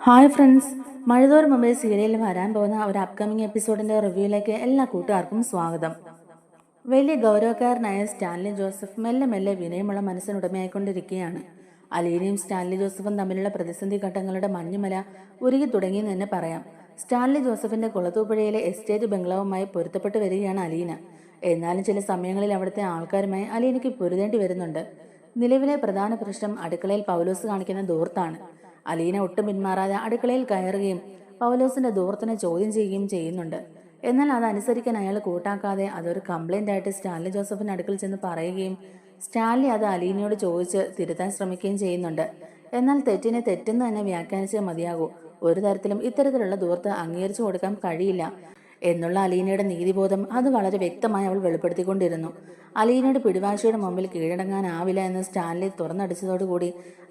Hi friends, മഴതോറും മുമ്പേ സീരിയലിൽ വരാൻ പോകുന്ന ഒരു അപ്കമിങ് എപ്പിസോഡിന്റെ റിവ്യൂയിലേക്ക് എല്ലാ കൂട്ടുകാർക്കും സ്വാഗതം. വലിയ ഗൗരവക്കാരനായ സ്റ്റാൻലി ജോസഫ് മെല്ലെ മെല്ലെ വിനയമുള്ള മനസ്സിനുടമയായിക്കൊണ്ടിരിക്കുകയാണ്. അലീനയും സ്റ്റാൻലി ജോസഫും തമ്മിലുള്ള പ്രതിസന്ധി ഘട്ടങ്ങളുടെ മഞ്ഞുമല ഉരുകി തുടങ്ങിയെന്ന് തന്നെ പറയാം. സ്റ്റാൻലി ജോസഫിന്റെ കുളത്തൂപ്പുഴയിലെ എസ്റ്റേറ്റ് ബംഗ്ലാവുമായി പൊരുത്തപ്പെട്ടു വരികയാണ് അലീന. എന്നാലും ചില സമയങ്ങളിൽ അവിടുത്തെ ആൾക്കാരുമായി അലീനയ്ക്ക് പൊരുതേണ്ടി വരുന്നുണ്ട്. നിലവിലെ പ്രധാന പ്രശ്നം അടുക്കളയിൽ പൗലോസ് കാണിക്കുന്ന ദൂർത്താണ്. അലീന ഒട്ടും പിന്മാറാതെ അടുക്കളയിൽ കയറുകയും പൗലോസിന്റെ ദൂർത്തിനെ ചോദ്യം ചെയ്യുകയും ചെയ്യുന്നുണ്ട്. എന്നാൽ അതനുസരിക്കാൻ അയാൾ കൂട്ടാക്കാതെ അതൊരു കംപ്ലൈന്റ് ആയിട്ട് സ്റ്റാൻലി ജോസഫിന്റെ അടുക്കൽ ചെന്ന് പറയുകയും സ്റ്റാൻലി അത് അലീനയോട് ചോദിച്ച് തിരുത്താൻ ശ്രമിക്കുകയും ചെയ്യുന്നുണ്ട്. എന്നാൽ തെറ്റിനെ തെറ്റെന്ന് തന്നെ വ്യാഖ്യാനിച്ചേ മതിയാകൂ. ഒരു തരത്തിലും ഇത്തരത്തിലുള്ള ദൂർത്ത് അംഗീകരിച്ചു കൊടുക്കാൻ കഴിയില്ല എന്നുള്ള അലീനയുടെ നീതിബോധം അത് വളരെ വ്യക്തമായി അവൾ വെളിപ്പെടുത്തിക്കൊണ്ടിരുന്നു. അലീനയുടെ പിടിവാശിയുടെ മുമ്പിൽ കീഴടങ്ങാനാവില്ല എന്ന് സ്റ്റാൻലി തുറന്നടിച്ചതോടുകൂടി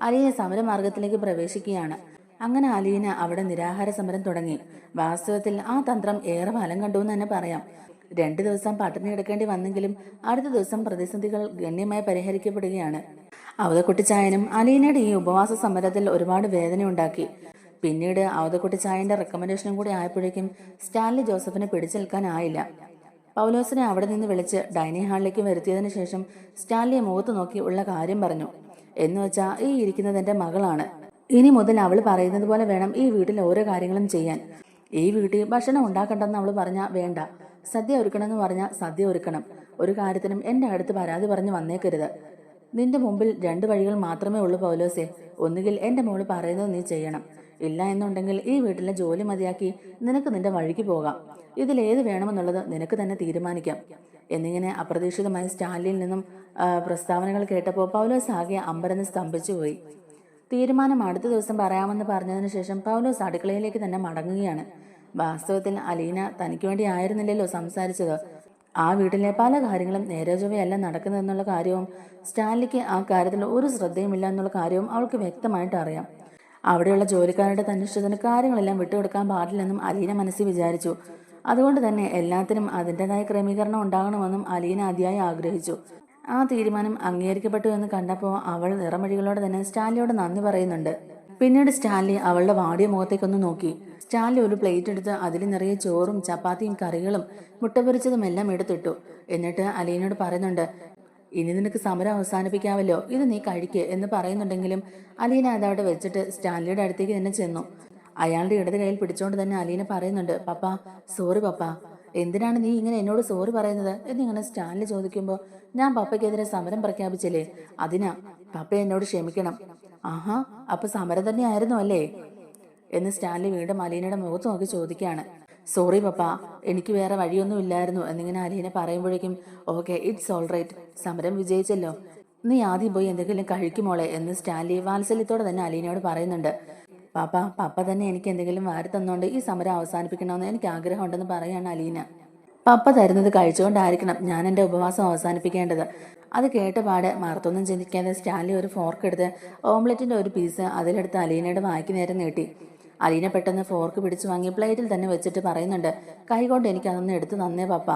അലീന സമരമാർഗത്തിലേക്ക് പ്രവേശിക്കുകയാണ്. അങ്ങനെ അലീന അവിടെ നിരാഹാര സമരം തുടങ്ങി. വാസ്തവത്തിൽ ആ തന്ത്രം ഏറെ ഫലം കണ്ടു എന്ന് തന്നെ പറയാം. 2 ദിവസം പട്ടിണി എടുക്കേണ്ടി വന്നെങ്കിലും അടുത്ത ദിവസം പ്രതിസന്ധികൾ ഗണ്യമായി പരിഹരിക്കപ്പെടുകയാണ്. അവതക്കുട്ടിച്ചായനും അലീനയുടെ ഈ ഉപവാസ സമരത്തിൽ ഒരുപാട് വേദന ഉണ്ടാക്കി. പിന്നീട് അവതക്കുട്ടിച്ചായന്റെ റെക്കമെൻഡേഷനും കൂടി ആയപ്പോഴേക്കും സ്റ്റാൻലി ജോസഫിനെ പിടിച്ചു നിൽക്കാനായില്ല. പൗലോസിനെ അവിടെ നിന്ന് വിളിച്ച് ഡൈനിങ് ഹാളിലേക്ക് വരുത്തിയതിനു ശേഷം സ്റ്റാൻലിയെ മുഖത്ത് നോക്കി ഉള്ള കാര്യം പറഞ്ഞു. എന്നുവെച്ചാ ഈ ഇരിക്കുന്നത് എന്റെ മകളാണ്. ഇനി മുതൽ അവൾ പറയുന്നത് പോലെ വേണം ഈ വീട്ടിൽ ഓരോ കാര്യങ്ങളും ചെയ്യാൻ. ഈ വീട്ടിൽ ഭക്ഷണം ഉണ്ടാക്കണ്ടെന്ന് അവൾ പറഞ്ഞാൽ വേണ്ട, സദ്യ ഒരുക്കണമെന്ന് പറഞ്ഞാൽ സദ്യ ഒരുക്കണം. ഒരു കാര്യത്തിനും എന്റെ അടുത്ത് പരാതി പറഞ്ഞു വന്നേക്കരുത്. നിന്റെ മുമ്പിൽ 2 വഴികൾ മാത്രമേ ഉള്ളൂ പൗലോസെ. ഒന്നുകിൽ എന്റെ മോള് പറയുന്നത് നീ ചെയ്യണം, ഇല്ല എന്നുണ്ടെങ്കിൽ ഈ വീട്ടിലെ ജോലി മതിയാക്കി നിനക്ക് നിന്റെ വഴിക്ക് പോകാം. ഇതിലേത് വേണമെന്നുള്ളത് നിനക്ക് തന്നെ തീരുമാനിക്കാം. എന്നിങ്ങനെ അപ്രതീക്ഷിതമായി സ്റ്റാൻലിയിൽ നിന്നും പ്രസ്താവനകൾ കേട്ടപ്പോൾ പൗലോസ് ആകെ അമ്പരന്ന് സ്തംഭിച്ചുപോയി. തീരുമാനം അടുത്ത ദിവസം പറയാമെന്ന് പറഞ്ഞതിന് ശേഷം പൗലോസ് അടുക്കളയിലേക്ക് തന്നെ മടങ്ങുകയാണ്. വാസ്തവത്തിൽ അലീന തനിക്ക് വേണ്ടി ആയിരുന്നില്ലല്ലോ സംസാരിച്ചത്. ആ വീട്ടിലെ പല കാര്യങ്ങളും നേരെ ചൊവ്വയല്ല നടക്കുന്നതെന്നുള്ള കാര്യവും സ്റ്റാൻലിക്ക് ആ കാര്യത്തിൽ ഒരു ശ്രദ്ധയുമില്ല എന്നുള്ള കാര്യവും അവൾക്ക് വ്യക്തമായിട്ട് അറിയാം. അവിടെയുള്ള ജോലിക്കാരുടെ തന്നിഷ്ടത്തിന് കാര്യങ്ങളെല്ലാം വിട്ടുകൊടുക്കാൻ പാടില്ലെന്നും അലീന മനസ്സിൽ വിചാരിച്ചു. അതുകൊണ്ട് തന്നെ എല്ലാത്തിനും അതിൻ്റെതായ ക്രമീകരണം ഉണ്ടാകണമെന്നും അലീന അതിയായി ആഗ്രഹിച്ചു. ആ തീരുമാനം അംഗീകരിക്കപ്പെട്ടു എന്ന് കണ്ടപ്പോൾ അവൾ നിറമൊഴികളോടെ തന്നെ സ്റ്റാൻലിയോട് നന്ദി പറയുന്നുണ്ട്. പിന്നീട് സ്റ്റാൻലി അവളുടെ വാടിയ മുഖത്തേക്കൊന്ന് നോക്കി. സ്റ്റാൻലി ഒരു പ്ലേറ്റ് എടുത്ത് അതിൽ നിറയെ ചോറും ചപ്പാത്തിയും കറികളും മുട്ട പൊരിച്ചതും എല്ലാം എടുത്തിട്ടു. എന്നിട്ട് അലീനയോട് പറയുന്നുണ്ട്, ഇനി നിനക്ക് സമരം അവസാനിപ്പിക്കാമല്ലോ, ഇത് നീ കഴിക്ക് എന്ന് പറയുന്നുണ്ടെങ്കിലും അലീന അതവിടെ വെച്ചിട്ട് സ്റ്റാൻലിയുടെ അടുത്തേക്ക് തന്നെ ചെന്നു. അയാളുടെ ഇടത് കയ്യിൽ പിടിച്ചോണ്ട് തന്നെ അലീന പറയുന്നുണ്ട്, പപ്പ സോറി പപ്പ, എന്തിനാണ് നീ ഇങ്ങനെ എന്നോട് സോറി പറയുന്നത് എന്നിങ്ങനെ സ്റ്റാൻലി ചോദിക്കുമ്പോൾ, ഞാൻ പപ്പയ്ക്കെതിരെ സമരം പ്രഖ്യാപിച്ചില്ലേ, അതിനാ, പപ്പ എന്നോട് ക്ഷമിക്കണം. ആഹാ, അപ്പൊ സമരം തന്നെ ആയിരുന്നു അല്ലേ എന്ന് സ്റ്റാൻലി വീണ്ടും അലീനയുടെ മുഖത്ത് നോക്കി ചോദിക്കുകയാണ്. സോറി പപ്പ, എനിക്ക് വേറെ വഴിയൊന്നും ഇല്ലായിരുന്നു എന്നിങ്ങനെ അലീന പറയുമ്പോഴേക്കും, ഓക്കെ, ഇറ്റ്സ് ഓൾ റൈറ്റ്, സമരം വിജയിച്ചല്ലോ, നീ ആദ്യം പോയി എന്തെങ്കിലും കഴിക്കുമോളെ എന്ന് സ്റ്റാൻലി വാത്സല്യത്തോടെ തന്നെ അലീനയോട് പറയുന്നുണ്ട്. പപ്പ തന്നെ എനിക്ക് എന്തെങ്കിലും വാരി തന്നോണ്ട് ഈ സമരം അവസാനിപ്പിക്കണമെന്ന് എനിക്ക് ആഗ്രഹമുണ്ടെന്ന് പറയാണ് അലീന. പപ്പ തരുന്നത് കഴിച്ചുകൊണ്ടായിരിക്കണം ഞാൻ എൻ്റെ ഉപവാസം അവസാനിപ്പിക്കേണ്ടത്. അത് കേട്ടപാടെ മറുത്തൊന്നും ചിന്തിക്കാതെ സ്റ്റാൻലി ഒരു ഫോർക്ക് എടുത്ത് ഓംലെറ്റിന്റെ ഒരു പീസ് അതിലെടുത്ത് അലീനയുടെ വായ്ക്ക് നേരെ നീട്ടി. അലീന പെട്ടെന്ന് ഫോർക്ക് പിടിച്ചു വാങ്ങി പ്ലേറ്റിൽ തന്നെ വെച്ചിട്ട് പറയുന്നുണ്ട്, കൈകൊണ്ട് എനിക്ക് അതൊന്ന് എടുത്തു തന്നേ പപ്പ.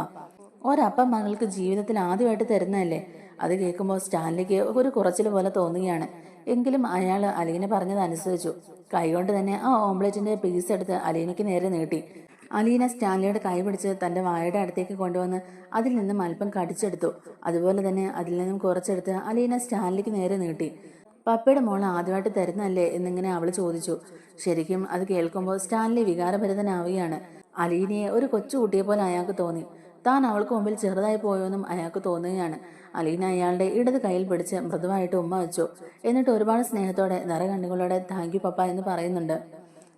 ഒരപ്പം മകൾക്ക് ജീവിതത്തിൽ ആദ്യമായിട്ട് തരുന്നതല്ലേ. അത് കേൾക്കുമ്പോൾ സ്റ്റാൻലിക്ക് ഒരു കുറച്ചിൽ പോലെ തോന്നുകയാണ്. എങ്കിലും അയാൾ അലീന പറഞ്ഞത് അനുസരിച്ചു. കൈകൊണ്ട് തന്നെ ആ ഓംലെറ്റിന്റെ പീസ് എടുത്ത് അലീനയ്ക്ക് നേരെ നീട്ടി. അലീന സ്റ്റാൻലിയുടെ കൈ പിടിച്ച് തന്റെ വായുടെ അടുത്തേക്ക് കൊണ്ടുവന്ന് അതിൽ നിന്നും അല്പം കടിച്ചെടുത്തു. അതുപോലെ തന്നെ അതിൽ നിന്നും കുറച്ചെടുത്ത് അലീന സ്റ്റാൻലിക്ക് നേരെ നീട്ടി. പപ്പയുടെ മോൾ ആദ്യമായിട്ട് തരുന്നല്ലേ എന്നിങ്ങനെ അവൾ ചോദിച്ചു. ശരിക്കും അത് കേൾക്കുമ്പോൾ സ്റ്റാൻലി വികാരഭരിതനാവുകയാണ്. അലീനയെ ഒരു കൊച്ചുകുട്ടിയെ പോലെ അയാൾക്ക് തോന്നി. താൻ അവൾക്ക് മുമ്പിൽ ചെറുതായി പോയോന്നും അയാൾക്ക് തോന്നുകയാണ്. അലീന അയാളുടെ ഇടത് കയ്യിൽ പിടിച്ച് മൃദുവായിട്ട് ഉമ്മ വെച്ചു. എന്നിട്ട് ഒരുപാട് സ്നേഹത്തോടെ നിറകണ്ണുകളോടെ താങ്ക് യു പപ്പ എന്ന് പറയുന്നുണ്ട്.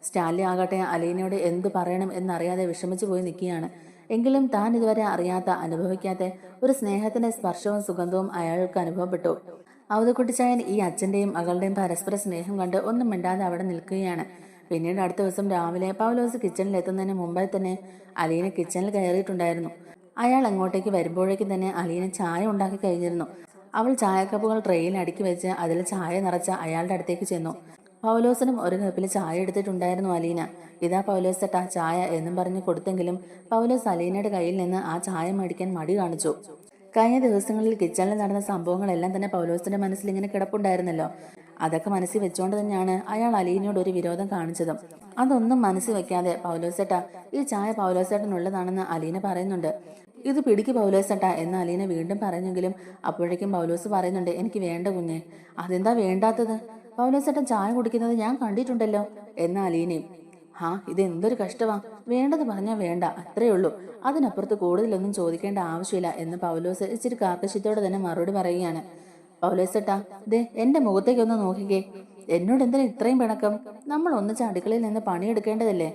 സ്റ്റാൻലി ആകട്ടെ അലീനയോട് എന്തു പറയണം എന്നറിയാതെ വിഷമിച്ചു പോയി നിൽക്കുകയാണ്. എങ്കിലും താൻ ഇതുവരെ അറിയാത്ത അനുഭവിക്കാത്ത ഒരു സ്നേഹത്തിന്റെ സ്പർശവും സുഗന്ധവും അയാൾക്ക് അനുഭവപ്പെട്ടു. അവതക്കുട്ടിച്ചായൻ ഈ അച്ഛന്റെയും മകളുടെയും പരസ്പര സ്നേഹം കണ്ട് ഒന്നും മിണ്ടാതെ അവിടെ നിൽക്കുകയാണ്. പിന്നീട് അടുത്ത ദിവസം രാവിലെ പൗലോസ് കിച്ചണിൽ എത്തുന്നതിന് മുമ്പായി തന്നെ അലീന കിച്ചണിൽ കയറിയിട്ടുണ്ടായിരുന്നു. അയാൾ അങ്ങോട്ടേക്ക് വരുമ്പോഴേക്കും തന്നെ അലീന ചായ ഉണ്ടാക്കി കഴിഞ്ഞിരുന്നു. അവൾ ചായക്കപ്പുകൾ ട്രെയിൽ അടുക്കി വെച്ച് അതിൽ ചായ നിറച്ച അയാളുടെ അടുത്തേക്ക് ചെന്നു. പൗലോസിനും ഒരു കപ്പിൽ ചായ എടുത്തിട്ടുണ്ടായിരുന്നു അലീന. ഇതാ പൗലോസ് ചേട്ടാ ചായ എന്നും പറഞ്ഞ് കൊടുത്തെങ്കിലും പൗലോസ് അലീനയുടെ കയ്യിൽ നിന്ന് ആ ചായ മേടിക്കാൻ മടി കാണിച്ചു. കഴിഞ്ഞ ദിവസങ്ങളിൽ കിച്ചണിൽ നടന്ന സംഭവങ്ങളെല്ലാം തന്നെ പൗലോസിന്റെ മനസ്സിൽ ഇങ്ങനെ കിടപ്പുണ്ടായിരുന്നല്ലോ. അതൊക്കെ മനസ്സിൽ വെച്ചുകൊണ്ട് തന്നെയാണ് അയാൾ അലീനയോട് ഒരു വിരോധം കാണിച്ചതും. അതൊന്നും മനസ്സിൽ വെക്കാതെ പൗലോസേട്ടാ, ഈ ചായ പൗലോസേട്ടനുള്ളതാണെന്ന് അലീന പറയുന്നുണ്ട്. ഇത് പിടിക്ക് പൗലോസേട്ടാ എന്ന് അലീന വീണ്ടും പറഞ്ഞെങ്കിലും അപ്പോഴേക്കും പൗലോസ് പറയുന്നുണ്ട്, എനിക്ക് വേണ്ട കുഞ്ഞെ. അതെന്താ വേണ്ടാത്തത്? പൗലോസേട്ടൻ ചായ കുടിക്കുന്നത് ഞാൻ കണ്ടിട്ടുണ്ടല്ലോ എന്ന അലീനയും. ഇത് എന്തൊരു കഷ്ടമാ, വേണ്ടത് പറഞ്ഞാൽ വേണ്ട, അത്രേ ഉള്ളൂ, അതിനപ്പുറത്ത് കൂടുതലൊന്നും ചോദിക്കേണ്ട ആവശ്യമില്ല എന്ന് പൗലോസ് ഇച്ചിരി കാർക്കശ്യത്തോടെ തന്നെ മറുപടി പറയുകയാണ്. പൗലോസേട്ടാ, ദേ എന്റെ മുഖത്തേക്കൊന്ന് നോക്കിക്കേ, എന്നോട് എന്തിനാ ഇത്രയും പിണക്കം? നമ്മൾ ഒന്നിച്ച് അടുക്കളയിൽ നിന്ന് പണിയെടുക്കേണ്ടതല്ലേ?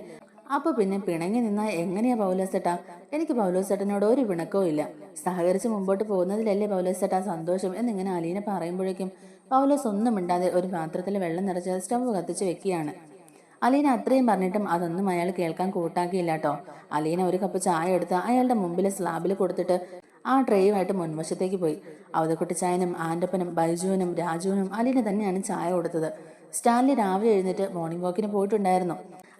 അപ്പൊ പിന്നെ പിണങ്ങി നിന്നാൽ എങ്ങനെയാ പൗലോസേട്ടാ? എനിക്ക് പൗലോസേട്ടനോട് ഒരു പിണക്കവും ഇല്ല, സഹകരിച്ച് മുമ്പോട്ട് പോകുന്നതിലല്ലേ പൗലോസേട്ടാ സന്തോഷം എന്നിങ്ങനെ അലീന പറയുമ്പോഴേക്കും പൗലോസ് ഒന്നും മിണ്ടാതെ ഒരു പാത്രത്തിൽ വെള്ളം നിറച്ച് സ്റ്റവ് കത്തിച്ച് വെക്കുകയാണ്. അലീന അത്രയും പറഞ്ഞിട്ടും അതൊന്നും അയാൾ കേൾക്കാൻ കൂട്ടാക്കിയില്ല കേട്ടോ. അലീന ഒരു കപ്പ് ചായ എടുത്ത് അയാളുടെ മുമ്പിൽ സ്ലാബിൽ കൊടുത്തിട്ട് ആ ട്രേയുമായിട്ട് മുൻവശത്തേക്ക് പോയി. അവതക്കുട്ടിച്ചായനും ആൻ്റപ്പനും ബൈജുവിനും രാജുവിനും അലീന തന്നെയാണ് ചായ കൊടുത്തത്. സ്റ്റാൻലി രാവിലെ എഴുന്നേറ്റ് മോർണിംഗ് വാക്കിന് പോയിട്ടുണ്ടായിരുന്നു.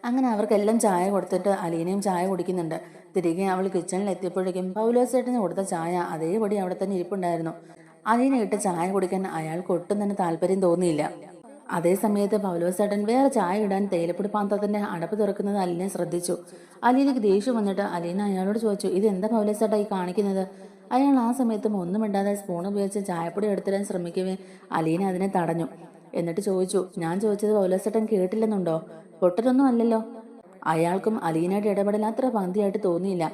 അങ്ങനെ അവർക്കെല്ലാം ചായ കൊടുത്തിട്ട് അലീനയും ചായ കുടിക്കുന്നുണ്ട്. തിരികെ അവൾ കിച്ചണിൽ എത്തിയപ്പോഴേക്കും പൗലോസേട്ടന് കൊടുത്ത ചായ അതേപടി അവിടെ തന്നെ ഇരിപ്പുണ്ടായിരുന്നു. അലീന ഇട്ട് ചായ കുടിക്കാൻ അയാൾക്ക് ഒട്ടും തന്നെ താല്പര്യം തോന്നിയില്ല. അതേ സമയത്ത് പൗലോസേട്ടൻ വേറെ ചായ ഇടാൻ തേയിലപ്പൊടി പാത്രത്തിന്റെ അടപ്പ് തുറക്കുന്നത് അലീനെ ശ്രദ്ധിച്ചു. അലീനയ്ക്ക് ദേഷ്യം വന്നിട്ട് അലീന അയാളോട് ചോദിച്ചു, ഇതെന്താ പൗലോസേട്ടാ ഈ കാണിക്കുന്നത്? അയാൾ ആ സമയത്തും ഒന്നും മിണ്ടാതെ സ്പൂൺ ഉപയോഗിച്ച് ചായപ്പൊടി എടുത്തിടാൻ ശ്രമിക്കവേ അലീന അതിനെ തടഞ്ഞു. എന്നിട്ട് ചോദിച്ചു, ഞാൻ ചോദിച്ചത് പൗലോസേട്ടൻ കേട്ടില്ലെന്നുണ്ടോ? പൊട്ടനൊന്നും അല്ലല്ലോ. അയാൾക്കും അലീനയുടെ ഇടപെടൽ അത്ര പന്തിയായിട്ട് തോന്നിയില്ല.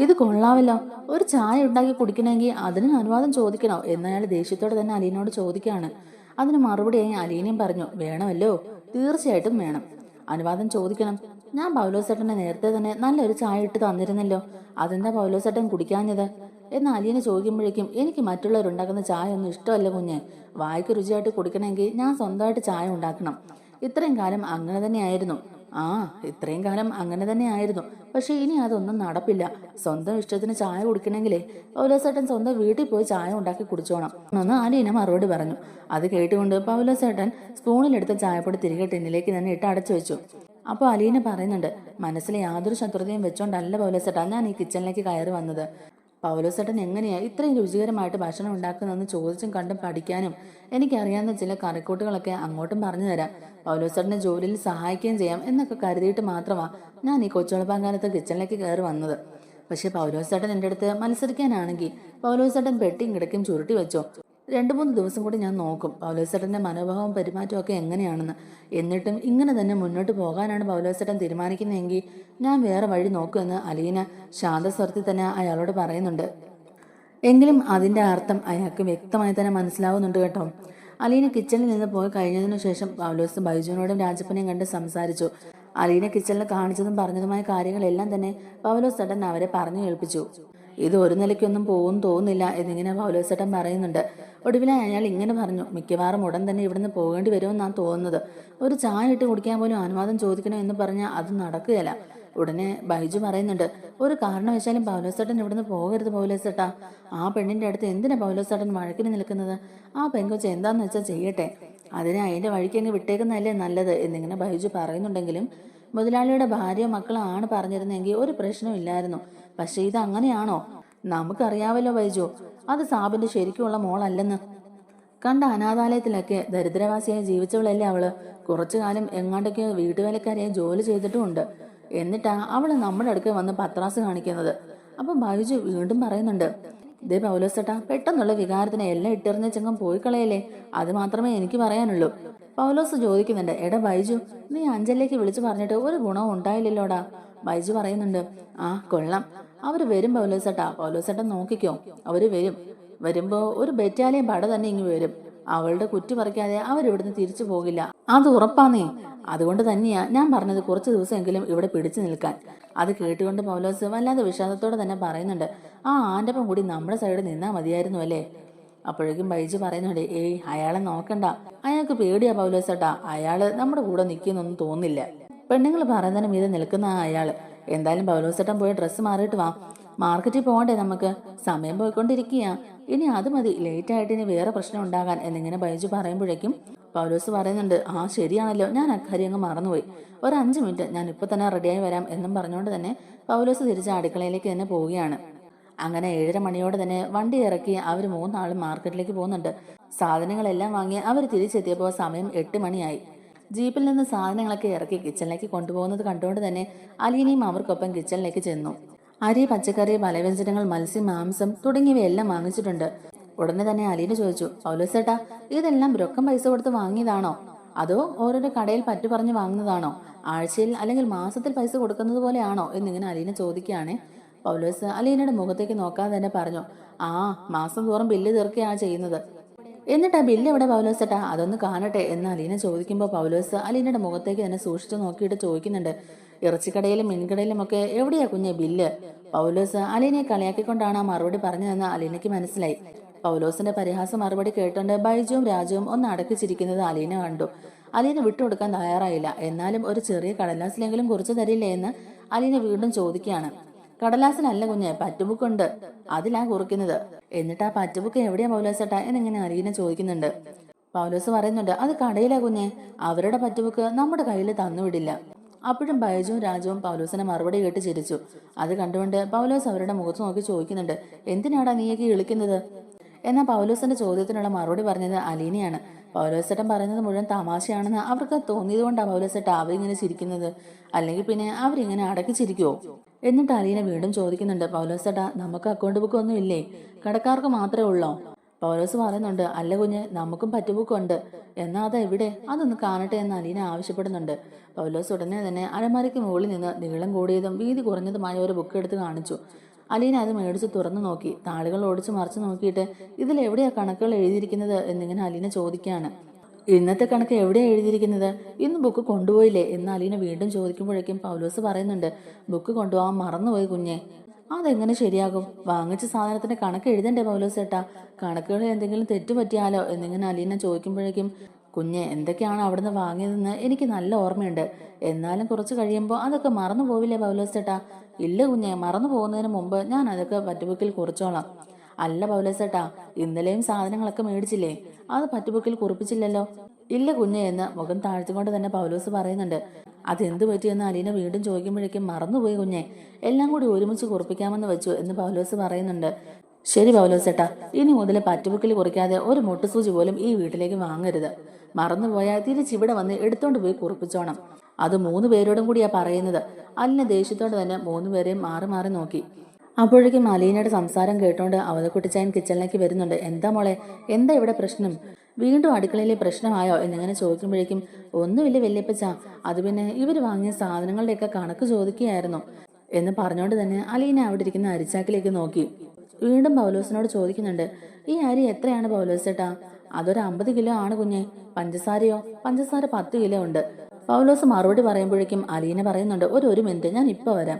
ഇത് കൊള്ളാവല്ലോ, ഒരു ചായ ഉണ്ടാക്കി കുടിക്കണമെങ്കിൽ അതിന് അനുവാദം ചോദിക്കണോ എന്നയാൾ ദേഷ്യത്തോടെ തന്നെ അലീനോട് ചോദിക്കുകയാണ്. അതിന് മറുപടിയായി അലീനയും പറഞ്ഞു, വേണമല്ലോ, തീർച്ചയായിട്ടും വേണം, അനുവാദം ചോദിക്കണം. ഞാൻ പൗലോസേട്ടനെ നേരത്തെ തന്നെ നല്ലൊരു ചായ ഇട്ട് തന്നിരുന്നല്ലോ, അതെന്താ പൗലോസേട്ടൻ കുടിക്കാഞ്ഞത് എന്ന് അലീന ചോദിക്കുമ്പോഴേക്കും, എനിക്ക് മറ്റുള്ളവരുണ്ടാക്കുന്ന ചായ ഒന്നും ഇഷ്ടമല്ല കുഞ്ഞെ, വായിക്ക് രുചിയായിട്ട് കുടിക്കണമെങ്കിൽ ഞാൻ സ്വന്തമായിട്ട് ചായ ഉണ്ടാക്കണം. ഇത്രയും കാലം അങ്ങനെ തന്നെയായിരുന്നു. ഇത്രയും കാലം അങ്ങനെ തന്നെയായിരുന്നു. പക്ഷെ ഇനി അതൊന്നും നടപ്പില്ല. സ്വന്തം ഇഷ്ടത്തിന് ചായ കുടിക്കണമെങ്കിലേ പൗലോസേട്ടൻ സ്വന്തം വീട്ടിൽ പോയി ചായ ഉണ്ടാക്കി കുടിച്ചോണം എന്ന് അലീന മറുപടി പറഞ്ഞു. അത് കേട്ടുകൊണ്ട് പൗലോസേട്ടൻ സ്പൂണിലെടുത്ത ചായപ്പൊടി തിരികെ ടിന്നിലേക്ക് തന്നെ ഇട്ട് അടച്ചു വെച്ചു. അപ്പോൾ അലീന പറയുന്നുണ്ട്, മനസ്സിൽ യാതൊരു ശത്രുതയും വെച്ചോണ്ടല്ല പൗലോസേട്ടാ ഞാൻ ഈ കിച്ചണിലേക്ക് കയറി വന്നത്. പൗലോസേട്ടൻ എങ്ങനെയാ ഇത്രയും രുചികരമായിട്ട് ഭക്ഷണം ഉണ്ടാക്കുന്നതെന്ന് ചോദിച്ചും കണ്ടും പഠിക്കാനും എനിക്കറിയാവുന്ന ചില കറിക്കൂട്ടുകളൊക്കെ അങ്ങോട്ടും പറഞ്ഞു തരാം, പൗലോസേട്ടനെ ജോലിയിൽ സഹായിക്കുകയും ചെയ്യാം എന്നൊക്കെ കരുതിയിട്ട് മാത്രമാണ് ഞാൻ ഈ കൊച്ചുളപ്പാങ്കാലത്ത് കിച്ചണിലേക്ക് കയറി വന്നത്. പക്ഷെ പൗലോസേട്ടൻ എൻ്റെ അടുത്ത് മത്സരിക്കാനാണെങ്കിൽ പൗലോസേട്ടൻ പെട്ടിയും കിടക്കും ചുരുട്ടി വെച്ചോ. 2-3 ദിവസം കൂടി ഞാൻ നോക്കും പൗലോസേട്ടൻ്റെ മനോഭാവവും പെരുമാറ്റവും ഒക്കെ എങ്ങനെയാണെന്ന്. എന്നിട്ടും ഇങ്ങനെ തന്നെ മുന്നോട്ട് പോകാനാണ് പൗലോസേട്ടൻ തീരുമാനിക്കുന്നതെങ്കിൽ ഞാൻ വേറെ വഴി നോക്കുമെന്ന് അലീന ശാന്തസ്വരത്തിൽ തന്നെ അയാളോട് പറയുന്നുണ്ട്. എങ്കിലും അതിൻ്റെ അർത്ഥം അയാൾക്ക് വ്യക്തമായി തന്നെ മനസ്സിലാവുന്നുണ്ട് കേട്ടോ. അലീന കിച്ചണിൽ നിന്ന് പോയി കഴിഞ്ഞതിനു ശേഷം പൗലോസ് ബൈജുവിനോടും രാജപ്പനെയും കണ്ട് സംസാരിച്ചു. അലീന കിച്ചണിൽ കാണിച്ചതും പറഞ്ഞതുമായ കാര്യങ്ങളെല്ലാം തന്നെ പൗലോസേട്ടൻ അവരെ പറഞ്ഞു കേൾപ്പിച്ചു. ഇത് ഒരു നിലയ്ക്കൊന്നും പോകും തോന്നുന്നില്ല എന്നിങ്ങനെ പൗലോസേട്ടൻ പറയുന്നുണ്ട്. ഒടുവിലായി അയാൾ ഇങ്ങനെ പറഞ്ഞു, മിക്കവാറും ഉടൻ തന്നെ ഇവിടുന്ന് പോകേണ്ടി വരുമെന്നാണ് തോന്നുന്നത്. ഒരു ചായ ഇട്ട് കുടിക്കാൻ പോലും അനുവാദം ചോദിക്കണം എന്ന് പറഞ്ഞാൽ അത് നടക്കുകയില്ല. ഉടനെ ബൈജു പറയുന്നുണ്ട്, ഒരു കാരണവശാലും പൗലോസേട്ടൻ ഇവിടുന്ന് പോകരുത് പൗലോസേട്ടാ. ആ പെണ്ണിന്റെ അടുത്ത് എന്തിനാ പൗലോസേട്ടൻ വഴക്കിന് നിൽക്കുന്നത്? ആ പെങ്കൊച്ച് എന്താന്ന് വെച്ചാൽ ചെയ്യട്ടെ, അതിനെ അതിന്റെ വഴിക്ക് അങ്ങ് വിട്ടേക്കുന്നതല്ലേ നല്ലത് എന്നിങ്ങനെ ബൈജു പറയുന്നുണ്ടെങ്കിലും മുതലാളിയുടെ ഭാര്യയോ മക്കളോ ആണ് പറഞ്ഞിരുന്നെങ്കിൽ ഒരു പ്രശ്നവും ഇല്ലായിരുന്നു. പക്ഷെ ഇത് അങ്ങനെയാണോ? നമുക്കറിയാവല്ലോ ബൈജു, അത് സാബിന്റെ ശരിക്കുള്ള മോളല്ലെന്ന്. കണ്ട അനാഥാലയത്തിലൊക്കെ ദരിദ്രവാസിയായി ജീവിച്ചവളല്ലേ അവള്. കുറച്ചു കാലം എങ്ങാണ്ടൊക്കെ വീട്ടുവേലക്കാരെയായി ജോലി ചെയ്തിട്ടുമുണ്ട്. എന്നിട്ടാ അവള് നമ്മുടെ അടുക്ക് വന്ന് പത്രാസ് കാണിക്കുന്നത്. അപ്പൊ ബൈജു വീണ്ടും പറയുന്നുണ്ട്, ദേ പൗലോസേട്ടാ, പെട്ടെന്നുള്ള വികാരത്തിന് എല്ലാം ഇട്ടെറിഞ്ഞ ചെങ്ങം പോയി കളയല്ലേ, അത് മാത്രമേ എനിക്ക് പറയാനുള്ളൂ. പൗലോസ് ചോദിക്കുന്നുണ്ട്, എടാ ബൈജു, നീ അഞ്ചലിലേക്ക് വിളിച്ചു പറഞ്ഞിട്ട് ഒരു ഗുണവും ഉണ്ടായില്ലല്ലോടാ. ബൈജു പറയുന്നുണ്ട്, കൊള്ളാം, അവര് വരും പൗലോസേട്ടാ, പൗലോസേട്ടൻ നോക്കിക്കോ, അവര് വരും. വരുമ്പോ ഒരു ബറ്റാലിയൻ പട തന്നെ ഇങ്ങ് വരും. അവളുടെ കുറ്റി പറിക്കാതെ അവരിവിടുന്ന് തിരിച്ചു പോകില്ല, അത് ഉറപ്പാന്നേ. അതുകൊണ്ട് തന്നെയാ ഞാൻ പറഞ്ഞത് കുറച്ച് ദിവസമെങ്കിലും ഇവിടെ പിടിച്ചു നിൽക്കാൻ. അത് കേട്ടുകൊണ്ട് പൗലോസ് വല്ലാതെ വിഷാദത്തോടെ തന്നെ പറയുന്നുണ്ട്, ആൻ്റപ്പം കൂടി നമ്മുടെ സൈഡ് നിന്നാ മതിയായിരുന്നു അല്ലേ. അപ്പോഴേക്കും ബൈജു പറയുന്നുണ്ട്, അയാളെ നോക്കണ്ട, അയാൾക്ക് പേടിയാ പൗലോസേട്ടാ, അയാള് നമ്മുടെ കൂടെ നിൽക്കുന്നൊന്നും തോന്നില്ല. പെണ്ണുങ്ങൾ പറയുന്നതിന് മീതെ നിൽക്കുന്ന അയാള്. എന്തായാലും പൗലോസേട്ടൻ പോയി ഡ്രസ്സ് മാറിയിട്ട് വാ, മാർക്കറ്റിൽ പോകണ്ടേ നമുക്ക്, സമയം പോയിക്കൊണ്ടിരിക്കുക, ഇനി അത് മതി, ലേറ്റ് ആയിട്ട് ഇനി വേറെ പ്രശ്നം ഉണ്ടാകാൻ എന്നിങ്ങനെ ബൈജു പറയുമ്പോഴേക്കും പൗലോസ് പറയുന്നുണ്ട്, ശരിയാണല്ലോ, ഞാൻ അക്കാര്യം അങ്ങ് മറന്നുപോയി, ഒരു 5 മിനിറ്റ്, ഞാൻ ഇപ്പൊ തന്നെ റെഡിയായി വരാം എന്നും പറഞ്ഞുകൊണ്ട് തന്നെ പൗലോസ് തിരിച്ച് അടുക്കളയിലേക്ക് തന്നെ പോവുകയാണ്. അങ്ങനെ 7:30 തന്നെ വണ്ടി ഇറക്കി അവർ 3 ആളും മാർക്കറ്റിലേക്ക് പോകുന്നുണ്ട്. സാധനങ്ങളെല്ലാം വാങ്ങി അവർ തിരിച്ചെത്തിയപ്പോൾ സമയം 8 മണിയായി. ജീപ്പിൽ നിന്ന് സാധനങ്ങളൊക്കെ ഇറക്കി കിച്ചണിലേക്ക് കൊണ്ടുപോകുന്നത് കണ്ടുകൊണ്ട് തന്നെ അലീനയും അവർക്കൊപ്പം കിച്ചണിലേക്ക് ചെന്നു. അരി, പച്ചക്കറി, പലവ്യഞ്ജനങ്ങൾ, മത്സ്യം, മാംസം തുടങ്ങിയവയെല്ലാം വാങ്ങിച്ചിട്ടുണ്ട്. ഉടനെ തന്നെ അലീന ചോദിച്ചു, പൗലോസേട്ടാ, ഇതെല്ലാം രൊക്കം പൈസ കൊടുത്ത് വാങ്ങിയതാണോ, അതോ ഓരോരോ കടയിൽ പറ്റു പറഞ്ഞ് വാങ്ങുന്നതാണോ, ആഴ്ചയിൽ അല്ലെങ്കിൽ മാസത്തിൽ പൈസ കൊടുക്കുന്നത് പോലെയാണോ എന്നിങ്ങനെ അലീന ചോദിക്കുകയാണ്. പൗലോസ് അലീനയുടെ മുഖത്തേക്ക് നോക്കാതെ തന്നെ പറഞ്ഞു, ആ, മാസം തോറും ബില്ല് തീർക്കുകയാണ് ചെയ്യുന്നത്. എന്നിട്ടാ ബില്ല് എവിടെ പൗലോസേട്ടാ, അതൊന്ന് കാണട്ടെ എന്ന് അലീന ചോദിക്കുമ്പോൾ പൗലോസ് അലീനയുടെ മുഖത്തേക്ക് തന്നെ സൂക്ഷിച്ചു നോക്കിയിട്ട് ചോദിക്കുന്നുണ്ട്, ഇറച്ചിക്കടയിലും മീൻകടയിലും ഒക്കെ എവിടെയാ കുഞ്ഞെ ബില്ല്? പൗലോസ് അലീനയെ കളിയാക്കിക്കൊണ്ടാണ് ആ മറുപടി പറഞ്ഞതെന്ന് അലീനയ്ക്ക് മനസ്സിലായി. പൗലോസിന്റെ പരിഹാസ മറുപടി കേട്ടുകൊണ്ട് ബൈജുവും രാജുവും ഒന്ന് അടക്കിച്ചിരിക്കുന്നത് അലീന കണ്ടു. അലീന വിട്ടുകൊടുക്കാൻ തയ്യാറായില്ല. എന്നാലും ഒരു ചെറിയ കടലാസിലെങ്കിലും കുറിച്ചു തരില്ലേ എന്ന് അലീന വീണ്ടും ചോദിക്കുകയാണ്. കടലാസിനല്ല കുഞ്ഞെ, പറ്റുബുക്കുണ്ട്, അതിലാ കുറിക്കുന്നത്. എന്നിട്ട് ആ പറ്റുബുക്ക് എവിടെയാ പൗലോസേട്ടാ എന്നിങ്ങനെ അലീന ചോദിക്കുന്നുണ്ട്. പൗലോസ് പറയുന്നുണ്ട്, അത് കടയിലാ കുഞ്ഞെ, അവരുടെ പറ്റുബുക്ക് നമ്മുടെ കയ്യിൽ തന്നുവിടില്ല. അപ്പോഴും ബൈജുവും രാജുവും പൗലോസിനെ മറുപടി കേട്ട് ചിരിച്ചു. അത് കണ്ടുകൊണ്ട് പൗലോസ് അവരുടെ മുഖത്ത് നോക്കി ചോദിക്കുന്നുണ്ട്, എന്തിനാടാ നീയൊക്കെ വിളിക്കുന്നത്? എന്നാൽ പൗലോസിന്റെ ചോദ്യത്തിനുള്ള മറുപടി പറഞ്ഞത് അലീനയാണ്. പൗലോസേട്ടൻ പറയുന്നത് മുഴുവൻ തമാശയാണെന്ന് അവർക്ക് തോന്നിയതുകൊണ്ടാണ് പൗലോസേട്ടൻ അവരിങ്ങനെ ചിരിക്കുന്നത്. അല്ലെങ്കിൽ പിന്നെ അവരിങ്ങനെ അടക്കി ചിരിക്കുവോ? എന്നിട്ട് അലീന വീണ്ടും ചോദിക്കുന്നുണ്ട്, പൗലോസേട്ടാ, നമുക്ക് അക്കൗണ്ട് ബുക്ക് ഒന്നും ഇല്ലേ? കടക്കാർക്ക് മാത്രമേ ഉള്ളോ? പൗലോസ് പറയുന്നുണ്ട്, അല്ല കുഞ്ഞ്, നമുക്കും പറ്റുബുക്കുണ്ട്. എന്നാൽ അതെവിടെ? അതൊന്ന് കാണട്ടെ എന്ന് അലീന ആവശ്യപ്പെടുന്നുണ്ട്. പൗലോസ് ഉടനെ തന്നെ അലമാരയ്ക്ക് മുകളിൽ നിന്ന് നീളം കൂടിയതും വീതി കുറഞ്ഞതുമായ ഒരു ബുക്ക് എടുത്ത് കാണിച്ചു. അലീന അത് മേടിച്ച് തുറന്നു നോക്കി. താളുകൾ ഓടിച്ച് മറിച്ച് നോക്കിയിട്ട് ഇതിൽ എവിടെയാ കണക്കുകൾ എഴുതിയിരിക്കുന്നത് എന്നിങ്ങനെ അലീന ചോദിക്കുകയാണ്. ഇന്നത്തെ കണക്ക് എവിടെയാ എഴുതിയിരിക്കുന്നത്? ഇന്ന് ബുക്ക് കൊണ്ടുപോയില്ലേ എന്ന് അലീന വീണ്ടും ചോദിക്കുമ്പോഴേക്കും പൗലോസ് പറയുന്നുണ്ട്, ബുക്ക് കൊണ്ടുപോകാൻ മറന്നുപോയി കുഞ്ഞെ. അതെങ്ങനെ ശരിയാകും? വാങ്ങിച്ച സാധനത്തിന്റെ കണക്ക് എഴുതണ്ടേ പൗലോസേട്ടാ? കണക്കുകളിൽ എന്തെങ്കിലും തെറ്റുപറ്റിയാലോ എന്നിങ്ങനെ അലീന ചോദിക്കുമ്പോഴേക്കും, കുഞ്ഞെ, എന്തൊക്കെയാണ് അവിടുന്ന് വാങ്ങിയതെന്ന് എനിക്ക് നല്ല ഓർമ്മയുണ്ട്. എന്നാലും കുറച്ച് കഴിയുമ്പോൾ അതൊക്കെ മറന്നു പോവില്ലേ പൗലോസേട്ടാ? ഇല്ല കുഞ്ഞെ, മറന്നു പോകുന്നതിന് മുമ്പ് ഞാൻ അതൊക്കെ പറ്റുബുക്കിൽ കുറിച്ചോളാം. അല്ല പൗലോസേട്ടാ, ഇന്നലെയും സാധനങ്ങളൊക്കെ മേടിച്ചില്ലേ, അത് പറ്റുബുക്കിൽ കുറിപ്പിച്ചില്ലല്ലോ? ഇല്ല കുഞ്ഞെ എന്ന് മുഖം താഴ്ത്തിക്കൊണ്ട് തന്നെ പൗലോസ് പറയുന്നുണ്ട്. അതെന്ത് പറ്റിയെന്ന് അലീന വീണ്ടും ചോദിക്കുമ്പോഴേക്കും, മറന്നുപോയി കുഞ്ഞെ, എല്ലാം കൂടി ഒരുമിച്ച് കുറിപ്പിക്കാമെന്ന് വെച്ചു എന്ന് പൗലോസ് പറയുന്നുണ്ട്. ശരി പൗലോസേട്ടാ, ഇനി മുതൽ പറ്റുബുക്കിൽ കുറിക്കാതെ ഒരു മുട്ടുസൂചി പോലും ഈ വീട്ടിലേക്ക് വാങ്ങരുത്. മറന്നുപോയാൽ തിരിച്ചിവിടെ വന്ന് എടുത്തോണ്ട് പോയി കുറിപ്പിച്ചോണം. അത് 3 പേരോടും കൂടിയാ പറയുന്നത്. അലിനെ ദേഷ്യത്തോടെ തന്നെ 3 പേരെയും മാറി മാറി നോക്കി. അപ്പോഴേക്കും അലീനയുടെ സംസാരം കേട്ടോണ്ട് അവതക്കുട്ടിച്ചായൻ കിച്ചണിലേക്ക് വരുന്നുണ്ട്. എന്താ മോളെ, എന്താ ഇവിടെ പ്രശ്നം? വീണ്ടും അടുക്കളയിലെ പ്രശ്നമായോ എന്നിങ്ങനെ ചോദിക്കുമ്പോഴേക്കും, ഒന്നുമില്ല വല്യപ്പച്ച, അത് പിന്നെ ഇവർ വാങ്ങിയ സാധനങ്ങളുടെയൊക്കെ കണക്ക് ചോദിക്കുകയായിരുന്നു എന്ന് പറഞ്ഞുകൊണ്ട് തന്നെ അലീന അവിടെ ഇരിക്കുന്ന അരിച്ചാക്കിലേക്ക് നോക്കി. വീണ്ടും പൗലോസിനോട് ചോദിക്കുന്നുണ്ട്, ഈ അരി എത്രയാണ് പൗലോസേട്ടാ? അതൊരു 50 കിലോ ആണ് കുഞ്ഞെ. പഞ്ചസാരയോ? പഞ്ചസാര 10 കിലോ ഉണ്ട്. പൗലോസ് മറുപടി പറയുമ്പോഴേക്കും അലീന പറയുന്നുണ്ട്, ഒരു മിനിറ്റ്, ഞാൻ ഇപ്പൊ വരാം.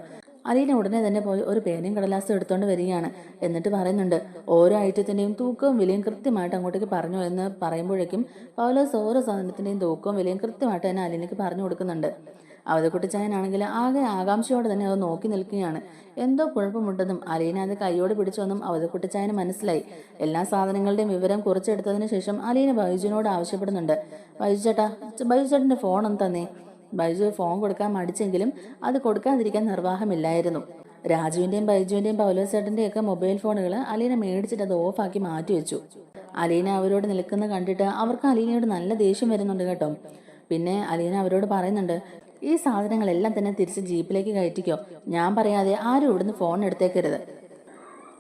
അലീന ഉടനെ തന്നെ പോയി ഒരു പേനയും കടലാസും എടുത്തോണ്ട് വരികയാണ്. എന്നിട്ട് പറയുന്നുണ്ട്, ഓരോ ഐറ്റത്തിന്റെയും തൂക്കവും വിലയും കൃത്യമായിട്ട് അങ്ങോട്ടേക്ക് പറഞ്ഞു എന്ന് പറയുമ്പോഴേക്കും പൗലോസ് ഓരോ സാധനത്തിന്റെയും തൂക്കവും വിലയും കൃത്യമായിട്ട് തന്നെ അലീനയ്ക്ക് പറഞ്ഞു കൊടുക്കുന്നുണ്ട്. അവതക്കുട്ടിച്ചായനാണെങ്കിൽ ആകെ ആകാംക്ഷയോടെ തന്നെ അത് നോക്കി നിൽക്കുകയാണ്. എന്തോ കുഴപ്പമുണ്ടെന്നും അലീന അത് കൈയോട് പിടിച്ചൊന്നും അവതക്കുട്ടിച്ചായന് മനസ്സിലായി. എല്ലാ സാധനങ്ങളുടെയും വിവരം കുറിച്ചെടുത്തതിന് ശേഷം അലീന ബൈജുവിനോട് ആവശ്യപ്പെടുന്നുണ്ട്, ബൈജുചേട്ടന്റെ ഫോൺ ഒന്ന് തന്നേ. ബൈജു ഫോൺ കൊടുക്കാൻ മടിച്ചെങ്കിലും അത് കൊടുക്കാതിരിക്കാൻ നിർവാഹമില്ലായിരുന്നു. രാജുവിന്റെയും ബൈജുവിന്റെയും പൗലോസേട്ടന്റെയും ഒക്കെ മൊബൈൽ ഫോണുകൾ അലീന മേടിച്ചിട്ട് അത് ഓഫാക്കി മാറ്റിവെച്ചു. അലീന അവരോട് നിൽക്കുന്ന കണ്ടിട്ട് അവർക്ക് അലീനയോട് നല്ല ദേഷ്യം വരുന്നുണ്ട് കേട്ടോ. പിന്നെ അലീന അവരോട് പറയുന്നുണ്ട്, ഈ സാധനങ്ങളെല്ലാം തന്നെ തിരിച്ച് ജീപ്പിലേക്ക് കയറ്റിക്കോ. ഞാൻ പറയാതെ ആരും ഇവിടുന്ന് ഫോൺ എടുത്തേക്കരുത്.